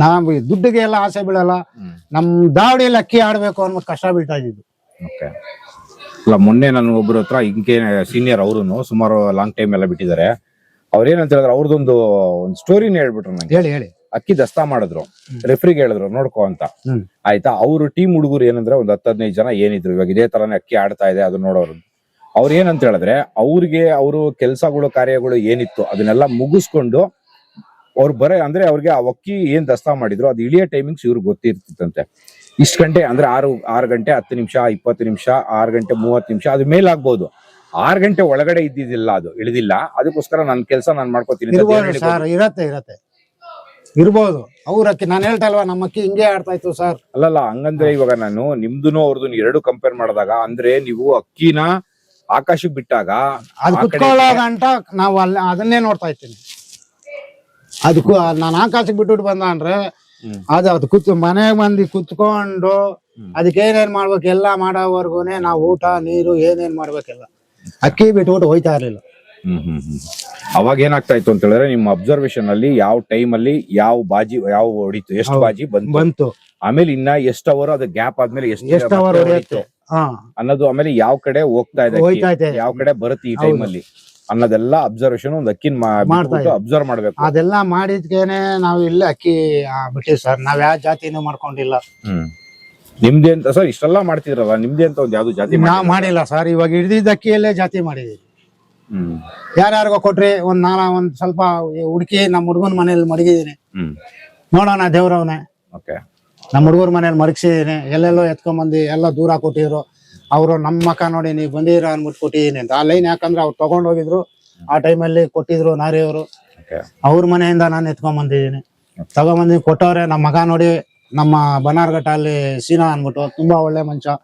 ನಾವ್ ದುಡ್ಡಿಗೆ ಎಲ್ಲ ಆಸೆ ಬೀಳಲ್ಲ. ನಮ್ ದಾವಡಿಯಲ್ಲಿ ಅಕ್ಕಿ ಆಡ್ಬೇಕು ಅನ್ನೋ ಕಷ್ಟ ಬೀಳ್ತಾ ಇದ್ದಿದ್ದು. ಅಲ್ಲ, ಮೊನ್ನೆ ನಾನು ಒಬ್ಬರ ಹತ್ರ ಹಿಂಗೆ ಸೀನಿಯರ್ ಅವ್ರು ಸುಮಾರು ಲಾಂಗ್ ಟೈಮ್ ಎಲ್ಲ ಬಿಟ್ಟಿದ್ದಾರೆ. ಅವ್ರೇನಂತ ಹೇಳಿದ್ರೆ ಅವ್ರದ್ದೊಂದು ಸ್ಟೋರಿನ ಹೇಳ್ಬಿಟ್ರು ನಂಗೆ. ಹೇಳಿ. ಅಕ್ಕಿ ದಸ್ತಾ ಮಾಡಿದ್ರು, ರೆಫ್ರಿಗೆ ಹೇಳಿದ್ರು ನೋಡ್ಕೊ ಅಂತ. ಆಯ್ತಾ, ಅವ್ರು ಟೀಮ್ ಹುಡುಗರು ಏನಂದ್ರೆ ಒಂದು 10-15 ಜನ ಏನಿದ್ರು, ಇವಾಗ ಇದೇ ತರಾನೇ ಅಕ್ಕಿ ಆಡ್ತಾ ಇದೆ ಅದು ನೋಡೋರು. ಅವ್ರು ಏನಂತ ಹೇಳಿದ್ರೆ ಅವ್ರಿಗೆ ಅವರು ಕೆಲಸಗಳು ಕಾರ್ಯಗಳು ಏನಿತ್ತು ಅದನ್ನೆಲ್ಲ ಮುಗಿಸ್ಕೊಂಡು ಅವ್ರು ಅಂದ್ರೆ ಅವ್ರಿಗೆ ಆ ಅಕ್ಕಿ ಏನ್ ದಸ್ತಾ ಮಾಡಿದ್ರು ಅದು ಇಳಿಯೋ ಟೈಮಿಂಗ್ಸ್ ಇವ್ರಿಗೆ ಗೊತ್ತಿರ್ತಿತ್ತಂತೆ. ಇಷ್ಟು ಗಂಟೆ ಅಂದ್ರೆ 6 ಗಂಟೆ 10 ನಿಮಿಷ 20 ನಿಮಿಷ 6 ಗಂಟೆ 30 ನಿಮಿಷ ಅದು ಮೇಲಾಗ್ಬೋದು. 6 ಗಂಟೆ ಒಳಗಡೆ ಇದ್ದಿದ್ದಿಲ್ಲ, ಅದು ಇಳಿದಿಲ್ಲ. ಅದಕ್ಕೋಸ್ಕರ ನನ್ನ ಕೆಲಸ ನಾನು ಮಾಡ್ಕೋತೀನಿ. ಇರ್ಬೋದು ಅವ್ರ ಅಕ್ಕಿ. ನಾನು ಹೇಳ್ತಾ ಇಲ್ವಾ ನಮ್ಮ ಅಕ್ಕಿ ಹಿಂಗೆ ಆಡ್ತಾ ಇತ್ತು ಸರ್. ಅಲ್ಲಲ್ಲ, ಹಂಗಂದ್ರೆ ಇವಾಗ ನಾನು ನಿಮ್ದುನು ಅವ್ರದ್ದು ಎರಡು ಕಂಪೇರ್ ಮಾಡಿದಾಗ ಅಂದ್ರೆ ನೀವು ಅಕ್ಕಿನ ಆಕಾಶಕ್ಕೆ ಬಿಟ್ಟಾಗ ಅದು ಕುತ್ಕೊಳ್ಳೋ ಗಂಟ ನಾವು ಅಲ್ಲಿ ಅದನ್ನೇ ನೋಡ್ತಾ ಇರ್ತೀನಿ. ಅದಕ್ಕೂ ನಾನು ಆಕಾಶಕ್ಕೆ ಬಿಟ್ಬಿಟ್ಟು ಬಂದ ಅಂದ್ರೆ ಅದು ಮನೆಗೆ ಬಂದು ಕುತ್ಕೊಂಡು ಅದಕ್ಕೆ ಏನೇನ್ ಮಾಡ್ಬೇಕು ಎಲ್ಲ ಮಾಡೋವರ್ಗುನೆ ನಾವು ಊಟ ನೀರು ಏನೇನ್ ಮಾಡ್ಬೇಕೆಲ್ಲ ಅಕ್ಕಿ ಬಿಟ್ಬಿಟ್ಟು ಹೋಯ್ತಾ ಇರ್ಲಿಲ್ಲ. ಅವಾಗ ಏನಾಗ್ತಾ ಇತ್ತು ಅಂತ ಹೇಳಿದ್ರೆ ನಿಮ್ಮ ಅಬ್ಸರ್ವೇಷನ್ ಅಲ್ಲಿ ಯಾವ ಟೈಮ್ ಅಲ್ಲಿ ಯಾವ ಹೊಡಿತು, ಎಷ್ಟು ಬಾಜಿ ಬಂತು, ಆಮೇಲೆ ಇನ್ನ ಎಷ್ಟು ಅವರ್ ಅದು ಗ್ಯಾಪ್ ಆದ್ಮೇಲೆ ಎಷ್ಟು ಅವರ್ ಹೊಡಿತು ಅನ್ನೋದು, ಆಮೇಲೆ ಯಾವ ಕಡೆ ಹೋಗ್ತಾ ಇದೆ, ಯಾವ ಕಡೆ ಬರುತ್ತೆ ಈ ಟೈಮ್ ಅಲ್ಲಿ ಅನ್ನೋದೆಲ್ಲ ಅಬ್ಸರ್ವೇಷನ್ ಒಂದು ಅಕ್ಕಿನ ಅಬ್ಸರ್ವ್ ಮಾಡ್ಬೇಕು. ಅದೆಲ್ಲ ಮಾಡಿದ್ಕೇನೆ ನಾವು ಇಲ್ಲಿ ಅಕ್ಕಿ ಬಿಟ್ಟಿವಿ ಸರ್. ನಾವ್ ಯಾವ ಜಾತಿನೂ ಮಾಡ್ಕೊಂಡಿಲ್ಲ. ನಿಮ್ದೇ ಅಂತ ಸರ್ ಇಷ್ಟೆಲ್ಲ ಮಾಡ್ತಿದ್ರಲ್ಲ, ನಿಮ್ದೇ ಅಂತ ಒಂದು ಯಾವ್ದು ಜಾತಿ ನಾವ್ ಮಾಡಿಲ್ಲ ಸರ್. ಇವಾಗ ಹಿಡಿದಿದ್ದ ಅಕ್ಕಿಯಲ್ಲೇ ಜಾತಿ ಮಾಡಿದೀವಿ. ಯಾರ್ಯಾರಿಗೋ ಕೊಟ್ರಿ ಒಂದ್ ಸ್ವಲ್ಪ ಹುಡುಕಿ ನಮ್ಮ ಹುಡುಗನ ಮನೇಲಿ ಮಡಗಿದೀನಿ, ನೋಡೋಣ ದೇವ್ರವನೇ. ನಮ್ಮ ಹುಡುಗರ ಮನೇಲಿ ಮಡಗಿಸಿದೀನಿ. ಎಲ್ಲೆಲ್ಲೋ ಎತ್ಕೊಂಬಂದಿ ಎಲ್ಲ ದೂರ ಕೊಟ್ಟಿದ್ರು. ಅವರು ನಮ್ಮ ಮಕ್ಕ ನೋಡಿ ನೀವು ಬಂದಿರ ಅನ್ಬಿಟ್ಟು ಕೊಟ್ಟಿದೀನಿ ಅಂತ. ಆ ಲೈನ್ ಯಾಕಂದ್ರೆ ಅವ್ರು ತಗೊಂಡೋಗಿದ್ರು, ಆ ಟೈಮಲ್ಲಿ ಕೊಟ್ಟಿದ್ರು ನಾರಿಯವರು. ಅವ್ರ ಮನೆಯಿಂದ ನಾನು ಎತ್ಕೊಂಬಂದಿದ್ದೀನಿ, ತಗೊಂಬಂದಿ ಕೊಟ್ಟವ್ರೆ. ನಮ್ಮ ಮಗ ನೋಡಿ ನಮ್ಮ ಬನಾರ್ಘಟ್ಟ ಅಲ್ಲಿ ಸೀನಾ ಅನ್ಬಿಟ್ಟು ತುಂಬಾ ಒಳ್ಳೆ ಮನುಷ್ಯ.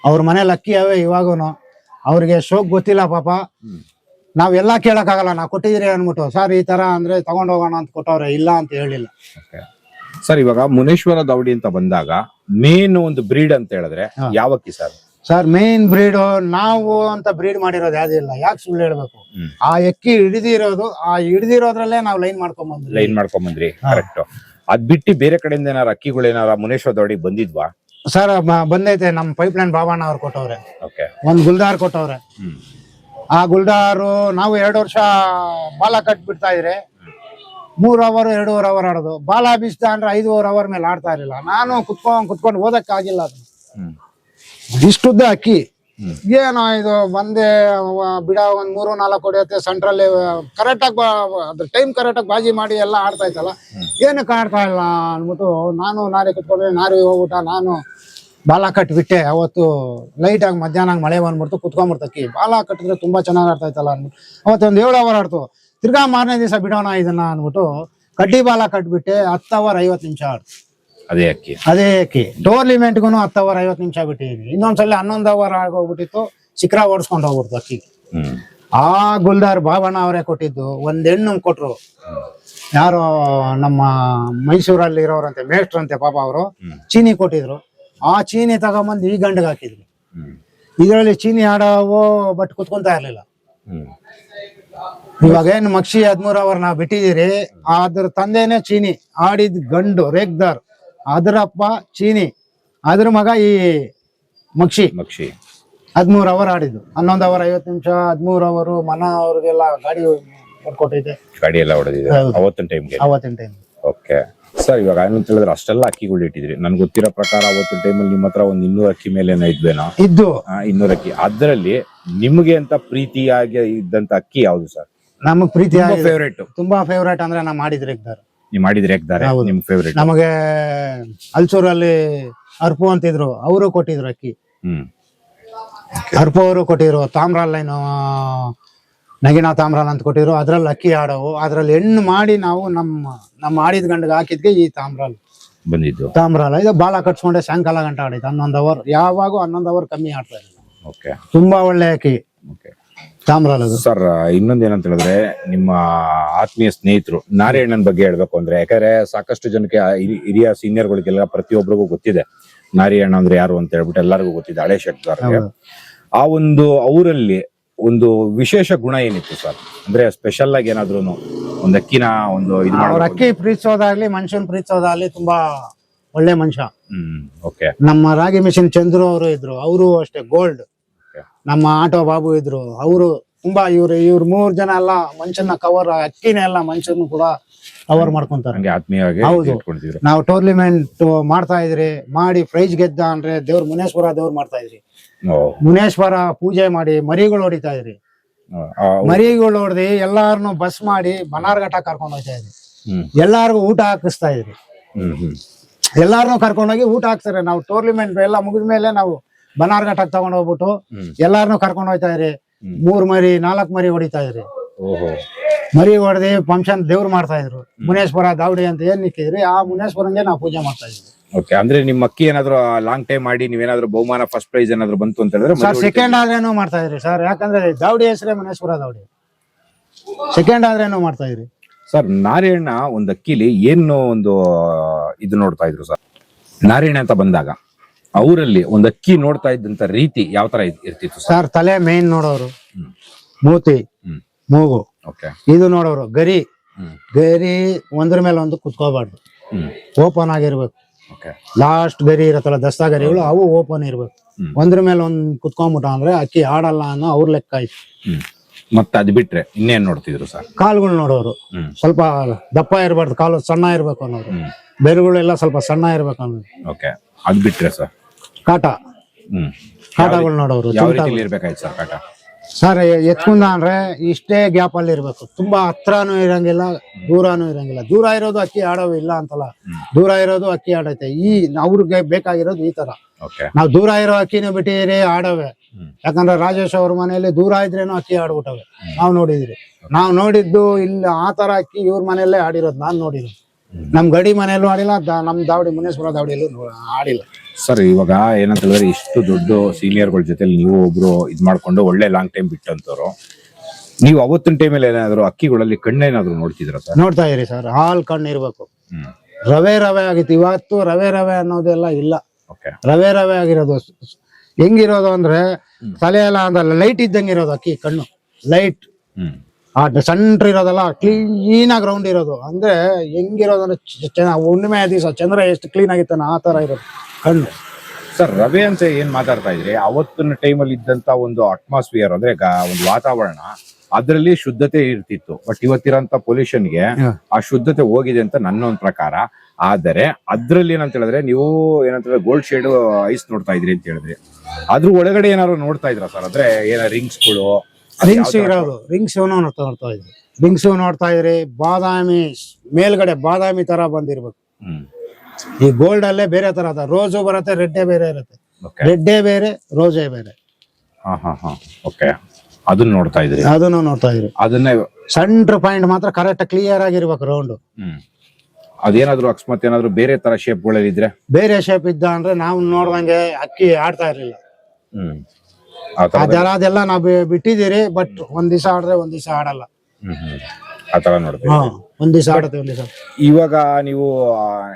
ಅವ್ರ ಮನೇಲಿ ಅಕ್ಕಿ ಅವೇ ಇವಾಗೂನು. ಅವ್ರಿಗೆ ಶೋಕ್ ಗೊತ್ತಿಲ್ಲ ಪಾಪ. ನಾವೆಲ್ಲಾ ಕೇಳಕ್ಕಾಗಲ್ಲ, ನಾವ್ ಕೊಟ್ಟಿದಿರಿ ಅನ್ಬಿಟ್ಟು ಸರ್ ಈ ತರ ಅಂದ್ರೆ ತಗೊಂಡೋಗೋಣ ಅಂತ ಕೊಟ್ಟವ್ರೆ, ಇಲ್ಲ ಅಂತ ಹೇಳಿಲ್ಲ ಸರ್. ಇವಾಗ ಮುನೇಶ್ವರ ದಾವಡಿ ಅಂತ ಬಂದಾಗ ಮೇನ್ ಒಂದು ಬ್ರೀಡ್ ಅಂತ ಹೇಳಿದ್ರೆ ಯಾವಕ್ಕಿ ಸರ್? ಸರ್ ಮೇನ್ ಬ್ರೀಡ್ ನಾವು ಅಂತ ಬ್ರೀಡ್ ಮಾಡಿರೋದು ಯಾವ್ದು ಇಲ್ಲ. ಯಾಕೆ ಸುಳ್ಳು ಹೇಳ್ಬೇಕು? ಆ ಅಕ್ಕಿ ಹಿಡಿದಿರೋದ್ರಲ್ಲೇ ನಾವು ಲೈನ್ ಮಾಡ್ಕೊಂಡ್ಬಂದ್ರಿ. ಕರೆಕ್ಟ್. ಅದ್ ಬಿಟ್ಟು ಬೇರೆ ಕಡೆಯಿಂದ ಏನಾರ ಅಕ್ಕಿಗಳು ಏನಾರ ಮುನೇಶ್ವರ ದಾವಡಿ ಬಂದಿದ್ವಾ ಸರ್? ಬಂದೈತೆ. ನಮ್ ಪೈಪ್ ಲೈನ್ ಬಾಬಣ್ಣ ಅವ್ರು ಕೊಟ್ಟವ್ರೆ. ಒಂದ್ ಗುಲ್ದಾರ್ ಕೊಟ್ಟವ್ರೆ. ಆ ಗುಲ್ದಾರು ನಾವು 2 ವರ್ಷ ಬಾಲ ಕಟ್ ಬಿಡ್ತಾ ಇದ್ರೆ 3 ಅವರ್ 2.5 ಅವರ್ ಆಡೋದು. ಬಾಲ ಬೀಸ್ತಾ ಅಂದ್ರೆ 5.5 ಅವರ್ ಮೇಲೆ ಆಡ್ತಾ ಇರ್ಲಿಲ್ಲ. ನಾನು ಕುತ್ಕೊಂಡು ಓದಕ್ಕಾಗಿಲ್ಲ. ಅದು ಇಷ್ಟುದ್ದ ಅಕ್ಕಿ ಏನೋ ಇದು ಬಂದೆ ಬಿಡ ಒಂದ್ 3-4 ಹೊಡೆಯುತ್ತೆ. ಸೆಂಟ್ರಲ್ಲಿ ಕರೆಕ್ಟ್ ಆಗಿ ಅದ್ರ ಟೈಮ್ ಕರೆಕ್ಟ್ ಆಗಿ ಬಾಜಿ ಮಾಡಿ ಎಲ್ಲ ಆಡ್ತಾ ಇತ್ತಲ್ಲ, ಏನಕ್ಕೆ ಆಡ್ತಾ ಇಲ್ಲ ಅನ್ಬಿಟ್ಟು ನಾನು ನಾರಿ ಕುತ್ಕೊಂಡ್ರೆ ನಾರಿ ಹೋಗ್ಬಿಟ್ಟ. ನಾನು ಬಾಲ ಕಟ್ಬಿಟ್ಟೆ. ಅವತ್ತು ಲೈಟ್ ಆಗಿ ಮಧ್ಯಾಹ್ನ ಮಳೆ ಬಂದ್ಬಿಡ್ತು, ಕುತ್ಕೊಂಡ್ಬಿಡ್ತಕ್ಕಿ. ಬಾಲ ಕಟ್ಟಿದ್ರೆ ತುಂಬಾ ಚೆನ್ನಾಗಿ ಆಡ್ತಾ ಇತ್ತಲ್ಲ ಅನ್ಬಿಟ್ಟು ಅವತ್ತೊಂದು 7 ಅವರ್ ಆಡ್ತು. ತಿರ್ಗಾ ಮಾರನೇ ದಿವಸ ಬಿಡೋಣ ಇದನ್ನ ಅನ್ಬಿಟ್ಟು ಕಡ್ಡಿ ಬಾಲ ಕಟ್ಬಿಟ್ಟೆ. 10 ಅವರ್ 50 ನಿಮಿಷ ಆಡ್ತು. ಅದೇ ಅಕ್ಕಿ ಟೋರ್ನಿಮೆಂಟ್ಗೂ 10 ಅವರ್ 50 ನಿಮಿಷ ಬಿಟ್ಟಿದ್ವಿ. ಇನ್ನೊಂದ್ಸಲ 11 ಅವರ್ ಆಗೋಗ್ಬಿಟ್ಟಿತ್ತು. ಶಿಖರ ಓಡಿಸ್ಕೊಂಡು ಹೋಗ್ಬಿಡ್ತು ಅಕ್ಕಿ. ಆ ಗುಲ್ದಾರ್ ಬಾಬಣ್ಣ ಅವರೇ ಕೊಟ್ಟಿದ್ದು. ಒಂದ್ ಹೆಣ್ಣು ಕೊಟ್ರು, ಯಾರೋ ನಮ್ಮ ಮೈಸೂರಲ್ಲಿ ಇರೋರಂತೆ ಮೇಷ್ಟ್ರಂತೆ ಪಾಪ. ಅವರು ಚೀನಿ ಕೊಟ್ಟಿದ್ರು. ಆ ಚೀನಿ ತಗೊಂಬಂದು ಈ ಗಂಡಗೆ ಹಾಕಿದ್ರು. ಇದರಲ್ಲಿ ಚೀನಿ ಆಡೋವು ಬಟ್ ಕುತ್ಕೊಂತಾ ಇರ್ಲಿಲ್ಲ. ಇವಾಗ ಏನು ಮಕ್ಷಿ 13 ಅವರ್ ನಾವ್ ಬಿಟ್ಟಿದೀರಿ. ಅದ್ರ ತಂದೆನೆ ಚೀನಿ ಆಡಿದ್ ಗಂಡು ರೇಗ್ದಾರ್. ಅದ್ರಪ್ಪ ಚೀನಿ, ಅದ್ರ ಮಗ ಈ ಮಕ್ಷಿ 13 ಅವರ್ ಆಡಿದ್ದು. 11 ಅವರ್ 50 ನಿಮಿಷ 13 ಅವರು. ಮನ ಅವ್ರಿಗೆಲ್ಲ ಗಾಡಿ ಕೊಟ್ಟೈತೆ, ಗಾಡಿ ಎಲ್ಲ ಹೊಡೆದಿದೆ ಅವತ್ತಿನ ಟೈಮ್. ಓಕೆ. ಸರ್ ಇವಾಗ ಏನಂತ ಹೇಳಿದ್ರೆ ಅಷ್ಟೆಲ್ಲ ಅಕ್ಕಿಗಳು ಇಟ್ಟಿದ್ರಿ ನನ್ಗೆ ಗೊತ್ತಿರೋ ಪ್ರಕಾರ ಅವತ್ತು ಟೈಮಲ್ಲಿ ನಿಮ್ಮ ಹತ್ರ ಒಂದ್ 200 ಅಕ್ಕಿ ಮೇಲೇನೋ ಇದ್ವೇನೋ ಇದ್ದು 200 ಅಕ್ಕಿ. ಅದರಲ್ಲಿ ನಿಮ್ಗೆ ಅಂತ ಪ್ರೀತಿಯಾಗಿ ಇದ್ದಂತ ಅಕ್ಕಿ ಯಾವ್ದು ಸರ್? ನಮಗ್ ಪ್ರೀತಿ ಫೇವ್ರೇಟ್ ತುಂಬಾ ಫೇವ್ರೇಟ್ ಅಂದ್ರೆ ನಾ ಮಾಡಿದ್ರೆ ಇದ್ದಾರೆ. ನೀವು ಮಾಡಿದ್ರೆ ನಿಮ್ ಫೇವ್ರೇಟ್? ನಮಗೆ ಅಲ್ಸೂರಲ್ಲಿ ಅರ್ಪು ಅಂತಿದ್ರು, ಅವರು ಕೊಟ್ಟಿದ್ರು ಅಕ್ಕಿ. ಅರ್ಪು ಅವರು ಕೊಟ್ಟಿದ್ರು. ತಾಮ್ರಾಲ್ ಏನು ನಗಿನಾ ತಾಮ್ರಾಲ್ ಅಂತ ಕೊಟ್ಟಿದ್ರು. ಅದ್ರಲ್ಲಿ ಅಕ್ಕಿ ಆಡವು, ಅದ್ರಲ್ಲಿ ಹೆಣ್ಣು ಮಾಡಿ ನಾವು ನಮ್ಮ ಆಡಿದ ಗಂಡಗೆ ಹಾಕಿದ್ಗೆ ಈ ತಾಮ್ರಾಲ್ ಬಂದಿದ್ದು. ತಾಮ್ರಾಲ್ ಇದು ಬಾಳ ಕಟ್ಸ್ಕೊಂಡೆ ಸಾಯಂಕಾಲ ಗಂಟೆ ಆಡಿದ್ದು 11 ಅವರ್. ಯಾವಾಗೂ 11 ಅವರ್ ಕಮ್ಮಿ ಆಡ್ತಾ ಇರಲಿಲ್ಲ. ತುಂಬಾ ಒಳ್ಳೆ ಅಕ್ಕಿ ತಾಮ್ರಾಲ್ ಅದು. ಸರ್ ಇನ್ನೊಂದ್ ಏನಂತ ಹೇಳಿದ್ರೆ ನಿಮ್ಮ ಆತ್ಮೀಯ ಸ್ನೇಹಿತರು ನಾರಾಯಣನ್ ಬಗ್ಗೆ ಹೇಳ್ಬೇಕು ಅಂದ್ರೆ, ಯಾಕಂದ್ರೆ ಸಾಕಷ್ಟು ಜನಕ್ಕೆ ಹಿರಿಯ ಸೀನಿಯರ್ಗಳಿಗೆಲ್ಲ ಪ್ರತಿಯೊಬ್ಬರಿಗೂ ಗೊತ್ತಿದೆ ನಾರಾಯಣ ಅಂದ್ರೆ ಯಾರು ಅಂತ ಹೇಳ್ಬಿಟ್ಟು ಎಲ್ಲರಿಗೂ ಗೊತ್ತಿದೆ, ಹಳೆ ಶೆಟ್ಗಾರ್ಗೆ. ಆ ಒಂದು ಅವರಲ್ಲಿ ಒಂದು ವಿಶೇಷ ಗುಣ ಏನಿತ್ತು ಸರ್? ಅಂದ್ರೆ ಸ್ಪೆಷಲ್ ಆಗಿ ಏನಾದ್ರು ಒಂದ್ ಅಕ್ಕಿನ ಒಂದು ಅವ್ರ ಅಕ್ಕಿ ಪ್ರೀತಿಸೋದಾಗ್ಲಿ ಮನುಷ್ಯನ್ ಪ್ರೀತಿಸೋದಾಗ್ಲಿ ತುಂಬಾ ಒಳ್ಳೆ ಮನುಷ್ಯ. ಓಕೆ. ನಮ್ಮ ರಾಗಿ ಮಿಷಿನ್ ಚಂದ್ರು ಅವರು ಇದ್ರು, ಅವರು ಅಷ್ಟೇ ಗೋಲ್ಡ್. ನಮ್ಮ ಆಟೋ ಬಾಬು ಇದ್ರು, ಅವರು ತುಂಬಾ ಇವ್ರು 3 ಜನ ಎಲ್ಲ ಮನುಷ್ಯನ ಕವರ್, ಅಕ್ಕಿನ ಎಲ್ಲ ಮನುಷ್ಯನ ಕೂಡ ಕವರ್ ಮಾಡ್ಕೊಂತಾರೆ. ಹೌದು. ನಾವು ಟೂರ್ನಿಮೆಂಟ್ ಮಾಡ್ತಾ ಇದ್ರಿ, ಮಾಡಿ ಪ್ರೈಸ್ ಗೆದ್ದ ಅಂದ್ರೆ ದೇವ್ರ ಮುನೇಶ್ವರ ದೇವ್ರು ಮಾಡ್ತಾ ಇದ್ರಿ. ಮುನೇಶ್ವರ ಪೂಜೆ ಮಾಡಿ ಮರಿಗಳು ಹೊಡಿತಾ ಇದ್ರಿ. ಮರಿಗಳು ಹೊಡೆದಿ ಎಲ್ಲಾರನು ಬಸ್ ಮಾಡಿ ಬನಾರ್ಘಟ್ಟ ಕರ್ಕೊಂಡು ಹೋಗ್ತಾ ಇದ್ರಿ. ಎಲ್ಲಾರ್ಗು ಊಟ ಹಾಕಿಸ್ತಾ ಇದ್ರಿ. ಎಲ್ಲಾರನು ಕರ್ಕೊಂಡೋಗಿ ಊಟ ಹಾಕ್ತಾರೆ. ನಾವು ಟೂರ್ನಿಮೆಂಟ್ ಎಲ್ಲ ಮುಗಿದ್ಮೇಲೆ ನಾವು ಬನಾರ್ಘಟ್ಟಕ್ಕೆ ತಗೊಂಡ್ ಹೋಗ್ಬಿಟ್ಟು ಎಲ್ಲಾರನು ಕರ್ಕೊಂಡು ಹೋಗ್ತಾ ಇದ್ರಿ. 3 ಮರಿ 4 ಮರಿ ಹೊಡಿತಾ ಇದ್ರಿ. ಮರಿ ಹೊಡೆದಿ ಫಂಕ್ಷನ್ ದೇವ್ರು ಮಾಡ್ತಾ ಇದ್ರು. ಮುನೇಶ್ವರ ದಾವಡಿ ಅಂತ ಏನ್ ನಿಕ್ಕಿದ್ರಿ, ಆ ಮುನೇಶ್ವರಂಗೆ ನಾವು ಪೂಜೆ ಮಾಡ್ತಾ ಇದ್ವಿ. ಓಕೆ. ಅಂದ್ರೆ ನಿಮ್ಮ ಅಕ್ಕಿ ಏನಾದ್ರು ಲಾಂಗ್ ಟೈಮ್ ಮಾಡಿ ನೀವೇನಾದ್ರು ಬಹುಮಾನ ಫಸ್ಟ್ ಪ್ರೈಸ್ ಏನಾದ್ರು ಬಂತು ಅಂತ ಹೇಳಿದ್ರೆ ಸರ್ ಸೆಕೆಂಡ್ ಆದ್ರೇನು ಮಾಡ್ತಾ ಇದ್ರಿ ಸರ್. ಯಾಕಂದ್ರೆ ದಾವಡಿ ಹೆಸರೇ ಮುನೇಶ್ವರ ದಾವಡಿ. ಸೆಕೆಂಡ್ ಆದ್ರೇನು ಮಾಡ್ತಾ ಇದ್ರಿ ಸರ್. ನಾರಾಯಣ ಒಂದ್ ಅಕ್ಕಿಲಿ ಏನು ಒಂದು ಇದು ನೋಡ್ತಾ ಇದ್ರು ಸರ್. ನಾರಾಯಣ ಅಂತ ಬಂದಾಗ ಅವರಲ್ಲಿ ಒಂದ್ ಅಕ್ಕಿ ನೋಡ್ತಾ ಇದ್ದಂತ ರೀತಿ ಯಾವ ತರ ಇರ್ತಿತ್ತು ಸರ್? ತಲೆ ಮೇನ್ ನೋಡೋರು, ಮೂತಿ, ಮೂಗು ಇದು ನೋಡೋರು, ಗರಿ ಒಂದ್ರ ಮೇಲೆ ಒಂದು ಕುತ್ಕೋಬಾರ್ದು, ಓಪನ್ ಆಗಿರ್ಬೇಕು. ಲಾಸ್ಟ್ ಗರಿ ಇರತ್ತಲ್ಲ ದಸ್ತಾ ಗರಿಗಳು, ಅವು ಓಪನ್ ಇರ್ಬೇಕು. ಒಂದ್ರ ಮೇಲೆ ಒಂದ್ ಕುತ್ಕೊಂಡ್ಬಿಟ್ಟ ಅಂದ್ರೆ ಅಕ್ಕಿ ಆಡಲ್ಲ ಅನ್ನೋ ಅವ್ರ ಲೆಕ್ಕ ಆಯ್ತು. ಮತ್ತೆ ಅದ್ ಬಿಟ್ರೆ ಇನ್ನೇನ್ ನೋಡ್ತಿದ್ರು ಸರ್? ಕಾಲ್ಗಳು ನೋಡೋರು, ಸ್ವಲ್ಪ ದಪ್ಪ ಇರ್ಬಾರ್ದು, ಕಾಲು ಸಣ್ಣ ಇರ್ಬೇಕು ಅನ್ನೋರು. ಬೆರಗಳೆಲ್ಲ ಸ್ವಲ್ಪ ಸಣ್ಣ ಇರ್ಬೇಕು ಅನ್ನೋದು. ಓಕೆ. ಅದ್ ಬಿಟ್ರೆ ಸರ್ ಕಾಟಗಳು ನೋಡೋರು. ಇರ್ಬೇಕಾಯ್ತು ಸರ್ ಕಾಟ? ಸರ್ ಎತ್ಕೊಂಡ ಅಂದ್ರೆ ಇಷ್ಟೇ ಗ್ಯಾಪ್ ಅಲ್ಲಿ ಇರ್ಬೇಕು. ತುಂಬಾ ಹತ್ರನೂ ಇರಂಗಿಲ್ಲ, ದೂರನೂ ಇರಂಗಿಲ್ಲ. ದೂರ ಇರೋದು ಅಕ್ಕಿ ಆಡೋವು ಇಲ್ಲ ಅಂತಲ್ಲ, ದೂರ ಇರೋದು ಅಕ್ಕಿ ಆಡೈತೆ. ಅವ್ರಿಗೆ ಬೇಕಾಗಿರೋದು ಈ ತರ. ನಾವ್ ದೂರ ಇರೋ ಅಕ್ಕಿನೂ ಬಿಟ್ಟಿರಿ ಆಡವೆ. ಯಾಕಂದ್ರೆ ರಾಜೇಶ್ ಅವ್ರ ಮನೆಯಲ್ಲಿ ದೂರ ಇದ್ರೇನು ಅಕ್ಕಿ ಆಡ್ಬಿಟ್ಟವೆ. ನಾವ್ ನೋಡಿದ್ರಿ, ನಾವ್ ನೋಡಿದ್ದು ಇಲ್ಲ ಆ ತರ ಅಕ್ಕಿ ಇವ್ರ ಮನೆಯಲ್ಲೇ ಆಡಿರೋದು ನಾನ್ ನೋಡಿರೋದು. ನಮ್ ಗಡಿ ಮನೆಯಲ್ಲೂ ಆಡಿಲ್ಲ, ನಮ್ ದಾವಡಿ ಮುನೇಶ್ವರ ದಾವಡಿಯಲ್ಲೂ ಆಡಿಲ್ಲ. ಸರ್ ಇವಾಗ ಏನಂತ ಹೇಳಿದ್ರೆ ಇಷ್ಟು ದೊಡ್ಡ ಸೀನಿಯರ್ಗಳ ಜೊತೆ ನೀವು ಒಬ್ರು ಇದ್ ಮಾಡ್ಕೊಂಡು ಒಳ್ಳೆ ಲಾಂಗ್ ಟೈಮ್ ಬಿಟ್ಟಂತವ್ರು, ನೀವು ಅವತ್ತಿನ ಟೈಮಲ್ಲಿ ಏನಾದ್ರು ಅಕ್ಕಿಗಳಲ್ಲಿ ಕಣ್ಣೇನಾದ್ರು ನೋಡ್ತಿದ್ರ ಸರ್? ನೋಡ್ತಾ ಇರಿ ಸರ್, ಹಾಲ್ ಕಣ್ಣು ಇರ್ಬೇಕು. ರವೆ ಆಗಿತ್ತು. ಇವತ್ತು ರವೆ ಅನ್ನೋದೆಲ್ಲ ಇಲ್ಲ. ರವೆ ಆಗಿರೋದು ಹೆಂಗಿರೋದು ಅಂದ್ರೆ ತಲೆ ಎಲ್ಲ ಅಂದ್ರೆ ಲೈಟ್ ಇದ್ದಂಗೆ ಇರೋದು ಅಕ್ಕಿ ಕಣ್ಣು. ಲೈಟ್ ಸೆಂಟ್ರ್ ಇರೋದಲ್ಲ, ಕ್ಲೀನ್ ಆಗಿ ರೌಂಡ್ ಇರೋದು. ಅಂದ್ರೆ ಹೆಂಗಿರೋದು ಅಂದ್ರೆ ಹುಣ್ಣಿಮೆ ದಿವಸ ಚಂದ್ರ ಎಷ್ಟು ಕ್ಲೀನ್ ಆಗಿತ್ತಾನ ಆ ತರ ಇರೋದು ಕಣ್ಣು. ಸರ್ ರವೆ ಅಂತ ಏನ್ ಮಾತಾಡ್ತಾ ಇದ್ರಿ, ಅವತ್ತಿನ ಟೈಮಲ್ಲಿ ಇದ್ದಂತ ಒಂದು ಅಟ್ಮಾಸ್ಫಿಯರ್ ಅಂದ್ರೆ ಒಂದು ವಾತಾವರಣ, ಅದ್ರಲ್ಲಿ ಶುದ್ಧತೆ ಇರ್ತಿತ್ತು. ಬಟ್ ಇವತ್ತಿರೋಂತ ಪೊಲ್ಯೂಷನ್ಗೆ ಆ ಶುದ್ಧತೆ ಹೋಗಿದೆ ಅಂತ ನನ್ನ ಒಂದು ಪ್ರಕಾರ. ಆದರೆ ಅದ್ರಲ್ಲಿ ಏನಂತ ಹೇಳಿದ್ರೆ ನೀವು ಏನಂತ ಹೇಳಿದ್ರೆ ಗೋಲ್ಡ್ ಶೇಡ್ ಐಸ್ ನೋಡ್ತಾ ಇದ್ರಿ ಅಂತ ಹೇಳಿದ್ರಿ, ಅದ್ರ ಒಳಗಡೆ ಏನಾದ್ರು ನೋಡ್ತಾ ಇದ್ರ ಸರ್? ಅಂದ್ರೆ ರಿಂಗ್ಸ್ಗಳು, ರಿಂಗ್ಸ್ ಇರೋದು, ರಿಂಗ್ಸ್ ನೋಡ್ತಾ ಇದ್ರಿ. ರಿಂಗ್ಸ್ ನೋಡ್ತಾ ಇದ್ರಿ. ಬಾದಾಮಿ ಮೇಲ್ಗಡೆ ಬಾದಾಮಿ ತರ ಬಂದಿರ್ಬೇಕು. ಈ ಗೋಲ್ಡ್ ಅಲ್ಲೇ ಬೇರೆ ತರ ಅದ. ರೋಸು ಬರುತ್ತೆ, ರೆಡ್ಡೇ ಬೇರೆ ಇರುತ್ತೆ. ರೆಡ್ಡೇ ಬೇರೆ, ರೋಸೇ ಬೇರೆ. ಅದನ್ನ ನೋಡ್ತಾ ಇದ್ರಿ? ಅದನ್ನು ನೋಡ್ತಾ ಇದ್ರಿ. ಅದನ್ನೇ ಸೆಂಟ್ರ್ ಪಾಯಿಂಟ್ ಮಾತ್ರ ಕರೆಕ್ಟ್ ಕ್ಲಿಯರ್ ಆಗಿರ್ಬೇಕು ರೌಂಡ್. ಅದೇನಾದ್ರು ಅಕಸ್ಮಾತ್ ಏನಾದ್ರು ಬೇರೆ ತರ ಶೇಪ್ ಗಳಲ್ಲಿ ಇದ್ರೆ? ಬೇರೆ ಶೇಪ್ ಇದ್ದ ಅಂದ್ರೆ ನಾವು ನೋಡ್ದಂಗೆ ಅಕ್ಕಿ ಆಡ್ತಾ ಇರ್ಲಿಲ್ಲ. ಅದೆಲ್ಲ ನಾವು ಬಿಟ್ಟಿದ್ದೀರಿ. ಬಟ್ ಒಂದ್ ದಿವಸ ಆಡ್ರೆ ಒಂದ್ ದಿವಸ ಆಡಲ್ಲ. ಆತರ ನೋಡ್ತೀವಿ. ಒಂದ್ ದಿವಸ ಆಡುತ್ತೆ, ಒಂದ್ ದಿವಸ. ಇವಾಗ ನೀವು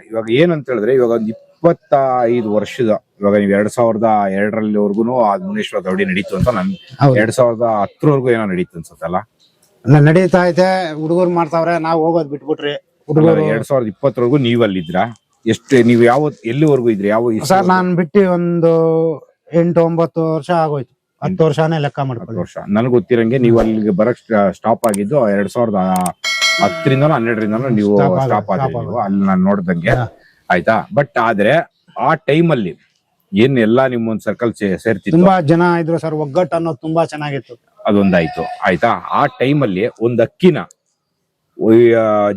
ಇವಾಗ ಏನಂತ ಹೇಳಿದ್ರೆ ಇವಾಗ ಒಂದು 25 ವರ್ಷದ ಇವಾಗ ನೀವು 2002ರಲ್ಲಿವರೆಗೂ ಆ ಮುನೇಶ್ವರ ದಾವಡಿ ನಡೀತು ಅಂತ ನನ್ 2010ರವರೆಗೂ ಏನೋ ನಡೀತು ಅನ್ಸುತ್ತಲ್ಲ? ನಡೀತಾ ಐತೆ. ಹುಡುಗರು ಮಾಡ್ತಾವ್ರೆ, ನಾವ್ ಹೋಗೋದ್ ಬಿಟ್ಬಿಟ್ರಿ. ಹುಡುಗರು 2020ರವರೆಗೂ ನೀವ್ ಅಲ್ಲಿದ್ರ? ಎಷ್ಟು ನೀವು ಎಲ್ಲಿವರೆಗೂ ಇದ್ರಿ? ಸರ್ ನಾನ್ ಬಿಟ್ಟು ಒಂದು 8-9 ವರ್ಷ ಆಗೋಯ್ತು. 10 ವರ್ಷನೇ ಲೆಕ್ಕ ಮಾಡ್ಕೊಳ್ಳಿ. 10 ವರ್ಷ. ನನ್ಗೆ ಗೊತ್ತಿರಂಗೆ ನೀವು ಅಲ್ಲಿಗೆ ಬರಕ್ ಸ್ಟಾಪ್ ಆಗಿದ್ದು 10ರಿಂದ 12ರಿಂದ ನೀವು ಸ್ಟಾಪ್ ಆದ್ರಿ ನೀವು ಅಲ್ಲಿ ನಾನು ನೋಡ್ದಂಗೆ ಆಯ್ತಾ. ಬಟ್ ಆದ್ರೆ ಆ ಟೈಮಲ್ಲಿ ಏನ್ ಎಲ್ಲಾ ನಿಮ್ಮೊಂದ್ ಸರ್ಕಲ್ ಸೇರ್ತಿತ್ತು, ತುಂಬಾ ಜನ ಇದ್ರು ಸರ್, ಒಗ್ಗಟ್ಟು ಅನ್ನೋದು ತುಂಬಾ ಚೆನ್ನಾಗಿತ್ತು. ಅದೊಂದಾಯ್ತು ಆಯ್ತಾ. ಆ ಟೈಮಲ್ಲಿ ಒಂದ್ ಅಕ್ಕಿನ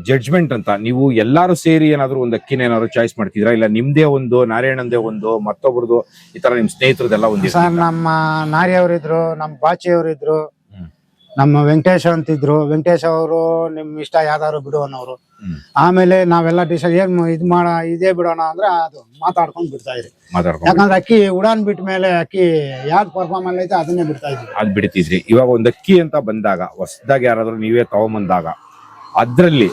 ಜಡ್ಜ್ಮೆಂಟ್ ಅಂತ ನೀವು ಎಲ್ಲಾರು ಸೇರಿ ಏನಾದ್ರು ಒಂದ್ ಅಕ್ಕಿನ ಏನಾದ್ರು ಚಾಯ್ಸ್ ಮಾಡ್ತಿದ್ರಾ, ಇಲ್ಲ ನಿಮ್ದೇ ಒಂದು, ನಾರಾಯಣಂದೇ ಒಂದು, ಮತ್ತೊಬ್ರದ್ದು, ಈ ತರ ನಿಮ್ ಸ್ನೇಹಿತರದೆಲ್ಲ ಒಂದು? ಸರ್ ನಮ್ಮ ನಾರಿ ಅವರಿದ್ರು, ನಮ್ಮ ಬಾಚಿ ಅವರಿದ್ರು, ನಮ್ಮ ವೆಂಕಟೇಶ್ ಅಂತಿದ್ರು. ವೆಂಕಟೇಶ್ ಅವರು ನಿಮ್ ಇಷ್ಟ ಯಾವ್ದಾದ್ರು ಬಿಡು ಅನ್ನೋರು. ಆಮೇಲೆ ನಾವೆಲ್ಲ ಡಿಸೈಡ್ ಏನ್ ಇದೇ ಬಿಡೋಣ ಅಂದ್ರೆ ಅದು ಮಾತಾಡ್ಕೊಂಡ್ ಬಿಡ್ತಾ ಇದ್ರಿ. ಯಾಕಂದ್ರೆ ಅಕ್ಕಿ ಉಡಾನ್ ಬಿಟ್ಟ ಮೇಲೆ ಅಕ್ಕಿ ಯಾವ್ದು ಪರ್ಫಾರ್ಮೆನ್ಸ್ ಐತೆ ಅದನ್ನೇ ಬಿಡ್ತಾ ಇದ್ರಿ. ಅದ್ ಬಿಡ್ತಿದ್ರಿ. ಇವಾಗ ಒಂದ್ ಅಕ್ಕಿ ಅಂತ ಬಂದಾಗ, ಹೊಸದಾಗಿ ಯಾರಾದ್ರೂ ನೀವೇ ತಗೊಂಬಂದಾಗ ಅದ್ರಲ್ಲಿ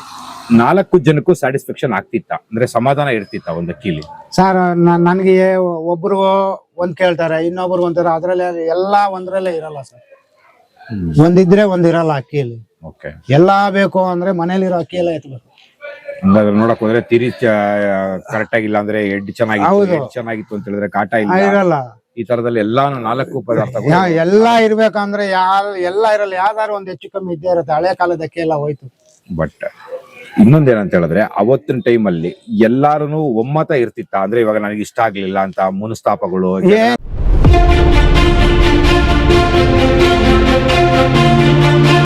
4 ಜನಕ್ಕೂ ಸ್ಯಾಟಿಸ್ಫ್ಯಾಕ್ಷನ್ ಆಗ್ತಿತ್ತ, ಅಂದ್ರೆ ಸಮಾಧಾನ ಇರ್ತಿತ್ತ ಒಂದ್ ಅಕ್ಕಿಲಿ? ಸರ್ ನನ್ಗೆ ಒಬ್ರು ಒಂದ್ ಕೇಳ್ತಾರೆ, ಇನ್ನೊಬ್ರು ಒಂಥರ, ಅದ್ರಲ್ಲಿ ಎಲ್ಲಾ ಒಂದ್ರಲ್ಲೇ ಇರಲ್ಲ ಸರ್. ಒಂದಿದ್ರೆ ಒಂದಿರಲ್ಲ ಅಕ್ಕಿಯಲ್ಲಿ. ಎಲ್ಲಾ ಬೇಕು ಅಂದ್ರೆ ಮನೇಲಿರೋ ಅಕ್ಕಿ ಎಲ್ಲ ಎತ್ಬೇಕು. ನೋಡಕ್ ಹೋದ್ರೆ ತಿರಿ ಕರೆಕ್ಟ್ ಆಗಿಲ್ಲ ಅಂದ್ರೆ ಎಡ್ ಚೆನ್ನಾಗಿತ್ತು ಅಂತ ಹೇಳಿದ್ರೆ ಕಾಟ ಇರಲ್ಲ. ಈ ತರದಲ್ಲಿ ಎಲ್ಲಾನು 4 ಪದಾರ್ಥ ಎಲ್ಲಾ ಇರ್ಬೇಕಂದ್ರೆ ಎಲ್ಲಾ ಇರಲ್ಲ, ಯಾವ್ದಾರು ಒಂದ್ ಹೆಚ್ಚು ಕಮ್ಮಿ ಇದ್ದೇ ಇರುತ್ತೆ. ಹಳೆ ಕಾಲದ ಅಕ್ಕಿ ಎಲ್ಲ ಹೋಯ್ತು. ಬಟ್ ಇನ್ನೊಂದೇನಂತ ಹೇಳಿದ್ರೆ ಅವತ್ತಿನ ಟೈಮ್ ಅಲ್ಲಿ ಎಲ್ಲಾರು ಒಮ್ಮತ ಇರ್ತಿತ್ತ, ಅಂದ್ರೆ ಇವಾಗ ನನಗೆ ಇಷ್ಟ ಆಗ್ಲಿಲ್ಲ ಅಂತ ಮನಸ್ತಾಪಗಳು